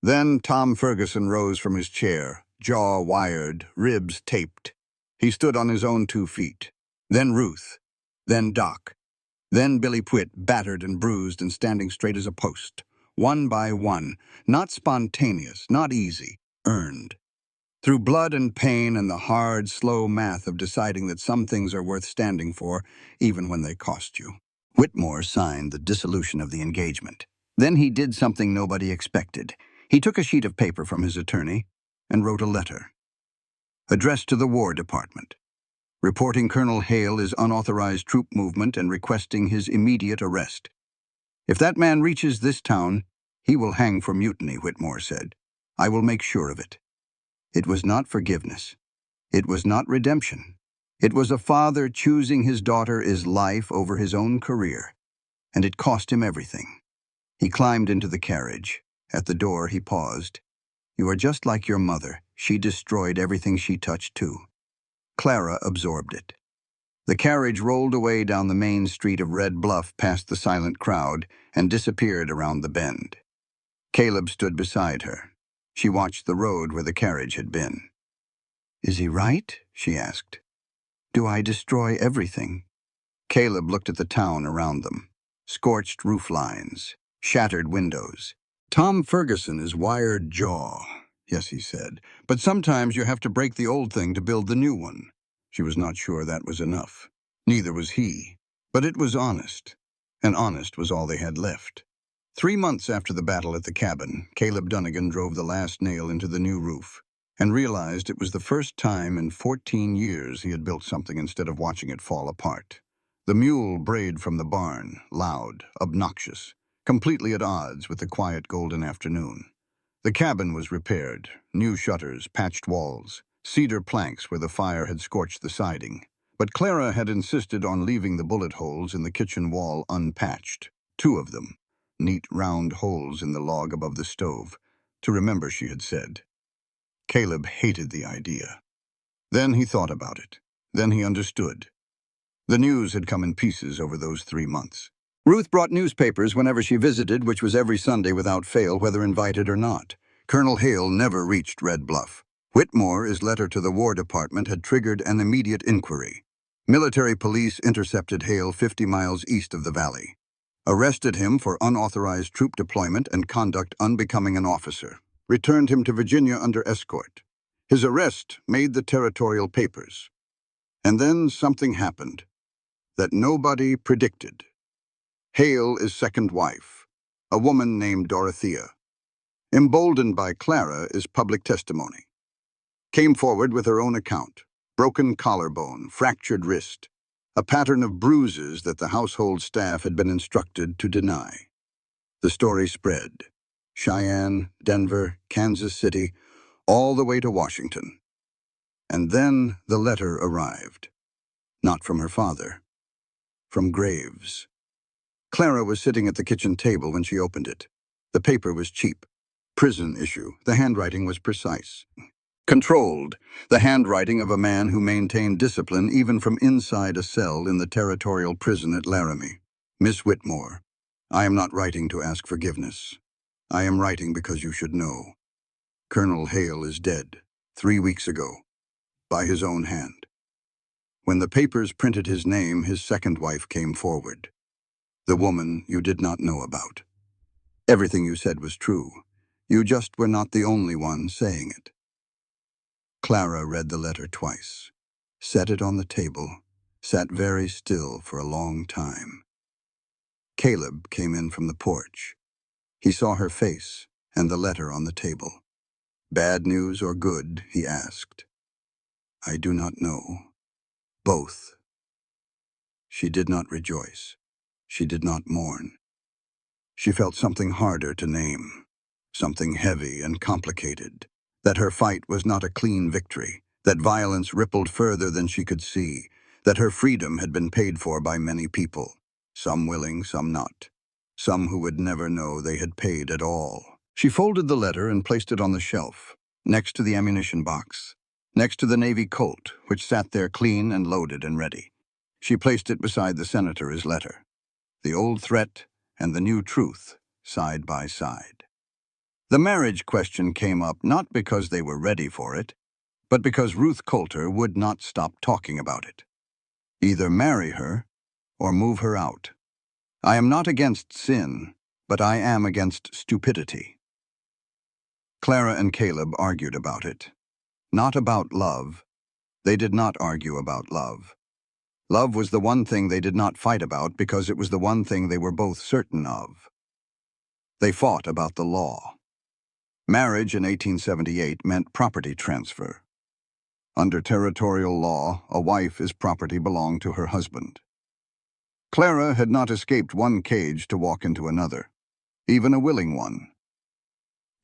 Then Tom Ferguson rose from his chair, jaw wired, ribs taped. He stood on his own 2 feet. Then Ruth. Then Doc. Then Billy Pwitt, battered and bruised and standing straight as a post. One by one, not spontaneous, not easy, earned. Through blood and pain and the hard, slow math of deciding that some things are worth standing for, even when they cost you. Whitmore signed the dissolution of the engagement. Then he did something nobody expected. He took a sheet of paper from his attorney and wrote a letter. Addressed to the War Department, reporting Colonel Hale's unauthorized troop movement and requesting his immediate arrest. If that man reaches this town, he will hang for mutiny, Whitmore said. I will make sure of it. It was not forgiveness. It was not redemption. It was a father choosing his daughter's life over his own career, and it cost him everything. He climbed into the carriage. At the door, he paused. You are just like your mother. She destroyed everything she touched, too. Clara absorbed it. The carriage rolled away down the main street of Red Bluff past the silent crowd and disappeared around the bend. Caleb stood beside her. She watched the road where the carriage had been. Is he right? She asked. Do I destroy everything? Caleb looked at the town around them. Scorched roof lines, shattered windows. Tom Ferguson is wired jaw. Yes, he said, but sometimes you have to break the old thing to build the new one. She was not sure that was enough. Neither was he. But it was honest. And honest was all they had left. 3 months after the battle at the cabin, Caleb Dunnigan drove the last nail into the new roof and realized it was the first time in 14 years he had built something instead of watching it fall apart. The mule brayed from the barn, loud, obnoxious, completely at odds with the quiet golden afternoon. The cabin was repaired, new shutters, patched walls, cedar planks where the fire had scorched the siding. But Clara had insisted on leaving the bullet holes in the kitchen wall unpatched, 2 of them, neat round holes in the log above the stove, to remember, she had said. Caleb hated the idea. Then he thought about it. Then he understood. The news had come in pieces over those 3 months. Ruth brought newspapers whenever she visited, which was every Sunday without fail, whether invited or not. Colonel Hale never reached Red Bluff. Whitmore's letter to the War Department had triggered an immediate inquiry. Military police intercepted Hale 50 miles east of the valley, arrested him for unauthorized troop deployment and conduct unbecoming an officer, returned him to Virginia under escort. His arrest made the territorial papers. And then something happened that nobody predicted. Hale's second wife, a woman named Dorothea, emboldened by Clara's public testimony, came forward with her own account: broken collarbone, fractured wrist, a pattern of bruises that the household staff had been instructed to deny. The story spread. Cheyenne, Denver, Kansas City, all the way to Washington. And then the letter arrived. Not from her father. From Graves. Clara was sitting at the kitchen table when she opened it. The paper was cheap. Prison issue. The handwriting was precise. Controlled. The handwriting of a man who maintained discipline even from inside a cell in the territorial prison at Laramie. Miss Whitmore, I am not writing to ask forgiveness. I am writing because you should know. Colonel Hale is dead, 3 weeks ago, by his own hand. When the papers printed his name, his second wife came forward. The woman you did not know about. Everything you said was true. You just were not the only one saying it. Clara read the letter twice, set it on the table, sat very still for a long time. Caleb came in from the porch. He saw her face and the letter on the table. Bad news or good, he asked. I do not know. Both. She did not rejoice. She did not mourn. She felt something harder to name, something heavy and complicated, that her fight was not a clean victory, that violence rippled further than she could see, that her freedom had been paid for by many people, some willing, some not, some who would never know they had paid at all. She folded the letter and placed it on the shelf, next to the ammunition box, next to the Navy Colt, which sat there clean and loaded and ready. She placed it beside the senator's letter. The old threat and the new truth, side by side. The marriage question came up not because they were ready for it, but because Ruth Coulter would not stop talking about it. Either marry her or move her out. I am not against sin, but I am against stupidity. Clara and Caleb argued about it. Not about love. They did not argue about love. Love was the one thing they did not fight about because it was the one thing they were both certain of. They fought about the law. Marriage in 1878 meant property transfer. Under territorial law, a wife is property belonged to her husband. Clara had not escaped one cage to walk into another, even a willing one.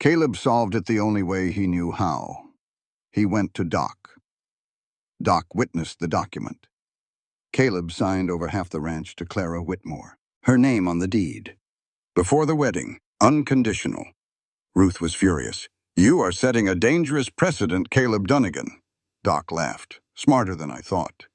Caleb solved it the only way he knew how. He went to Doc. Doc witnessed the document. Caleb signed over half the ranch to Clara Whitmore, her name on the deed. Before the wedding, unconditional. Ruth was furious. You are setting a dangerous precedent, Caleb Dunnigan. Doc laughed. Smarter than I thought.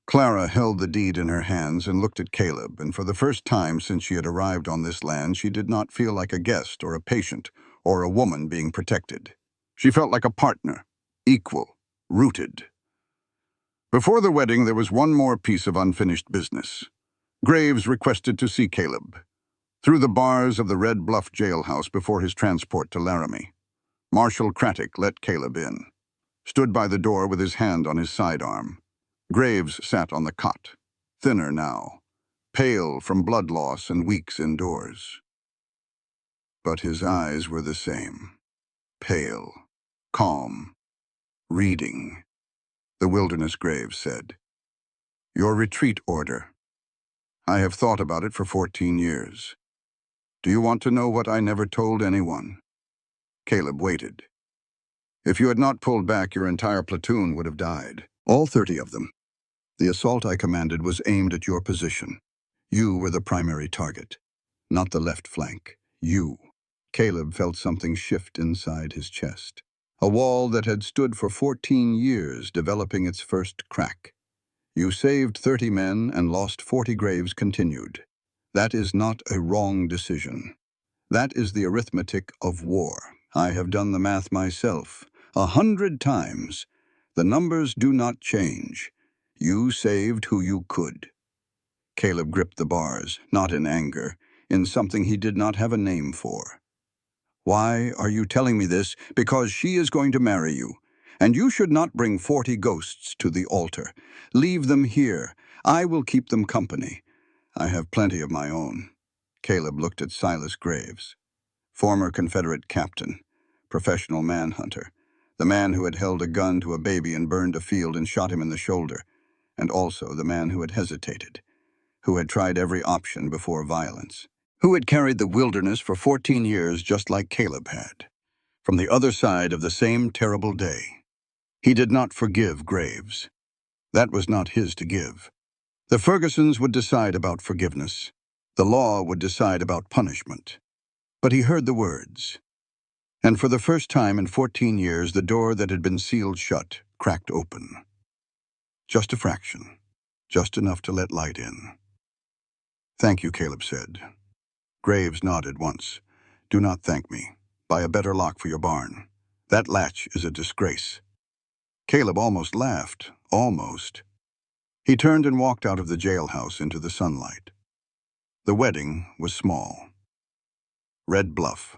Clara held the deed in her hands and looked at Caleb, and for the first time since she had arrived on this land, she did not feel like a guest or a patient or a woman being protected. She felt like a partner, equal, rooted. Before the wedding, there was one more piece of unfinished business. Graves requested to see Caleb. Through the bars of the Red Bluff jailhouse before his transport to Laramie. Marshal Craddock let Caleb in. Stood by the door with his hand on his sidearm. Graves sat on the cot, thinner now, pale from blood loss and weeks indoors. But his eyes were the same. Pale, calm, reading. The Wilderness Graves said, Your retreat order. I have thought about it for 14 years. Do you want to know what I never told anyone? Caleb waited. If you had not pulled back, your entire platoon would have died. All 30 of them. The assault I commanded was aimed at your position. You were the primary target, not the left flank. You. Caleb felt something shift inside his chest. A wall that had stood for 14 years developing its first crack. You saved 30 men and lost 40 graves continued. That is not a wrong decision. That is the arithmetic of war. I have done the math myself, 100 times. The numbers do not change. You saved who you could. Caleb gripped the bars, not in anger, in something he did not have a name for. Why are you telling me this? Because she is going to marry you. And you should not bring 40 ghosts to the altar. Leave them here. I will keep them company. I have plenty of my own. Caleb looked at Silas Graves, former Confederate captain, professional manhunter, the man who had held a gun to a baby and burned a field and shot him in the shoulder. and also the man who had hesitated, who had tried every option before violence, who had carried the wilderness for 14 years just like Caleb had, from the other side of the same terrible day. He did not forgive Graves. That was not his to give. The Fergusons would decide about forgiveness. The law would decide about punishment. But he heard the words. And for the first time in 14 years, the door that had been sealed shut cracked open. Just a fraction. Just enough to let light in. "Thank you," Caleb said. Graves nodded once. "Do not thank me. Buy a better lock for your barn. That latch is a disgrace." Caleb almost laughed. Almost. He turned and walked out of the jailhouse into the sunlight. The wedding was small. Red Bluff.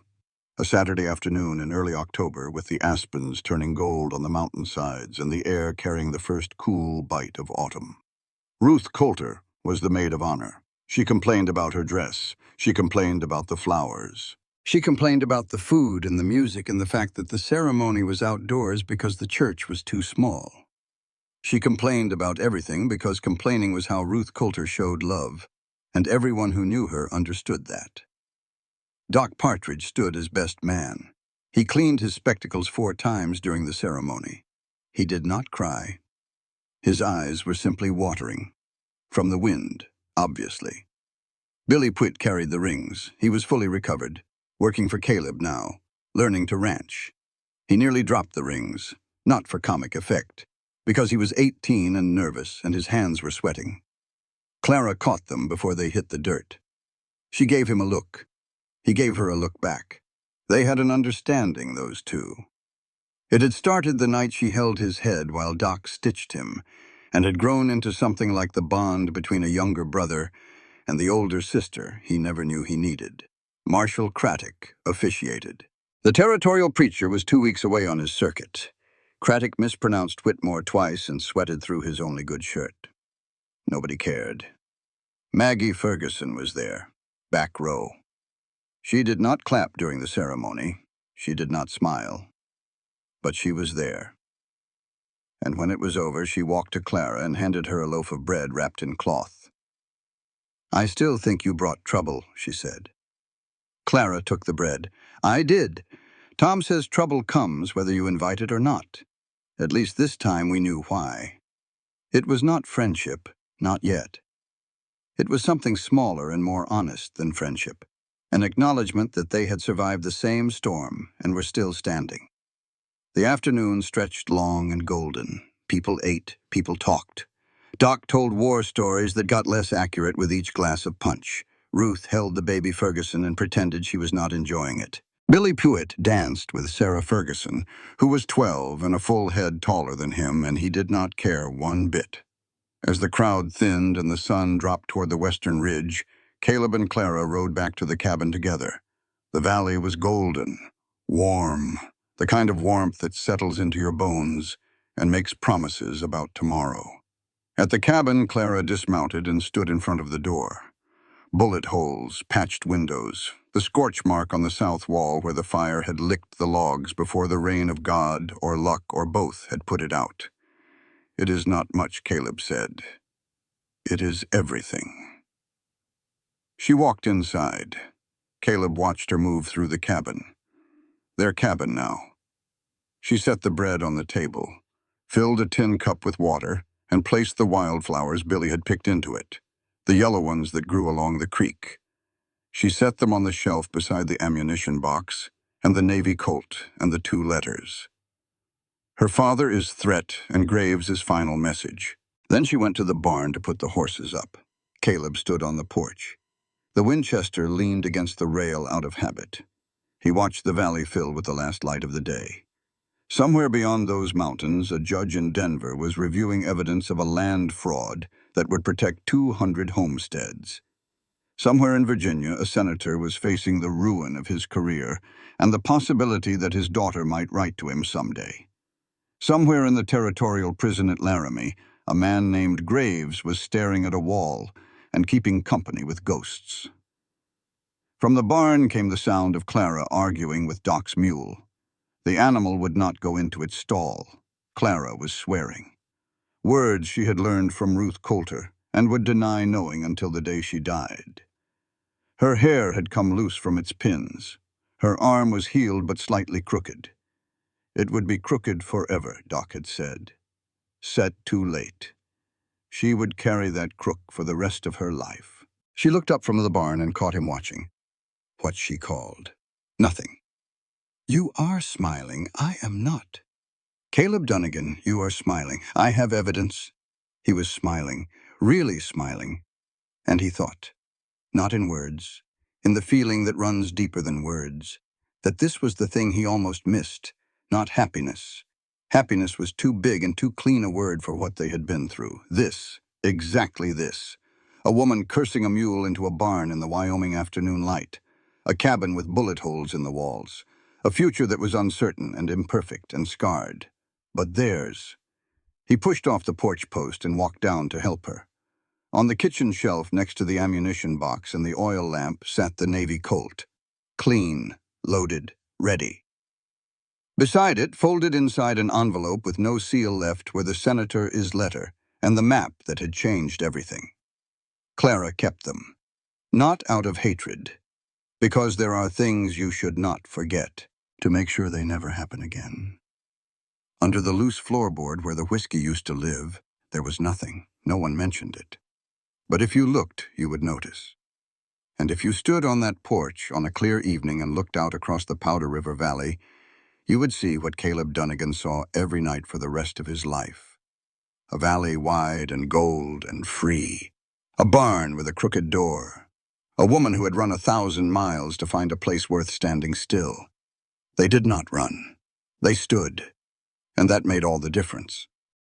A Saturday afternoon in early October, with the aspens turning gold on the mountainsides and the air carrying the first cool bite of autumn. Ruth Coulter was the maid of honor. She complained about her dress. She complained about the flowers. She complained about the food and the music and the fact that the ceremony was outdoors because the church was too small. She complained about everything because complaining was how Ruth Coulter showed love, and everyone who knew her understood that. Doc Partridge stood as best man. He cleaned his spectacles 4 times during the ceremony. He did not cry. His eyes were simply watering. From the wind, obviously. Billy Pwitt carried the rings. He was fully recovered, working for Caleb now, learning to ranch. He nearly dropped the rings, not for comic effect, because he was 18 and nervous and his hands were sweating. Clara caught them before they hit the dirt. She gave him a look. He gave her a look back. They had an understanding, those two. It had started the night she held his head while Doc stitched him, and had grown into something like the bond between a younger brother and the older sister he never knew he needed. Marshall Craddock officiated. The territorial preacher was 2 weeks away on his circuit. Craddock mispronounced Whitmore twice and sweated through his only good shirt. Nobody cared. Maggie Ferguson was there, back row. She did not clap during the ceremony. She did not smile. But she was there. And when it was over, she walked to Clara and handed her a loaf of bread wrapped in cloth. "I still think you brought trouble," she said. Clara took the bread. "I did. Tom says trouble comes whether you invite it or not. At least this time we knew why. It was not friendship, not yet. It was something smaller and more honest than friendship. An acknowledgement that they had survived the same storm and were still standing. The afternoon stretched long and golden. People ate, people talked. Doc told war stories that got less accurate with each glass of punch. Ruth held the baby Ferguson and pretended she was not enjoying it. Billy Pwitt danced with Sarah Ferguson, who was 12 and a full head taller than him, and he did not care one bit. As the crowd thinned and the sun dropped toward the western ridge, Caleb and Clara rode back to the cabin together. The valley was golden, warm, the kind of warmth that settles into your bones and makes promises about tomorrow. At the cabin, Clara dismounted and stood in front of the door. Bullet holes, patched windows, the scorch mark on the south wall where the fire had licked the logs before the rain of God or luck or both had put it out. "It is not much," Caleb said. "It is everything." She walked inside. Caleb watched her move through the cabin. Their cabin now. She set the bread on the table, filled a tin cup with water, and placed the wildflowers Billy had picked into it, the yellow ones that grew along the creek. She set them on the shelf beside the ammunition box and the Navy Colt and the 2 letters. Her father is threat and Graves is final message. Then she went to the barn to put the horses up. Caleb stood on the porch. The Winchester leaned against the rail out of habit. He watched the valley fill with the last light of the day. Somewhere beyond those mountains, a judge in Denver was reviewing evidence of a land fraud that would protect 200 homesteads. Somewhere in Virginia, a senator was facing the ruin of his career and the possibility that his daughter might write to him someday. Somewhere in the territorial prison at Laramie, a man named Graves was staring at a wall and keeping company with ghosts. From the barn came the sound of Clara arguing with Doc's mule. The animal would not go into its stall. Clara was swearing. Words she had learned from Ruth Coulter and would deny knowing until the day she died. Her hair had come loose from its pins. Her arm was healed but slightly crooked. It would be crooked forever, Doc had said. Set too late. She would carry that crook for the rest of her life. She looked up from the barn and caught him watching. What she called. Nothing. You are smiling. I am not. Caleb Dunnigan, you are smiling. I have evidence. He was smiling, really smiling. And he thought, not in words, in the feeling that runs deeper than words, that this was the thing he almost missed, not happiness. Happiness was too big and too clean a word for what they had been through. This, exactly this. A woman cursing a mule into a barn in the Wyoming afternoon light. A cabin with bullet holes in the walls. A future that was uncertain and imperfect and scarred. But theirs. He pushed off the porch post and walked down to help her. On the kitchen shelf next to the ammunition box and the oil lamp sat the Navy Colt. Clean, loaded, ready. Beside it, folded inside an envelope with no seal left, were the senator's letter and the map that had changed everything. Clara kept them. Not out of hatred, because there are things you should not forget, to make sure they never happen again. Under the loose floorboard where the whiskey used to live, there was nothing. No one mentioned it. But if you looked, you would notice. And if you stood on that porch on a clear evening and looked out across the Powder River Valley, you would see what Caleb Dunnigan saw every night for the rest of his life. A valley wide and gold and free. A barn with a crooked door. A woman who had run 1,000 miles to find a place worth standing still. They did not run. They stood. And that made all the difference.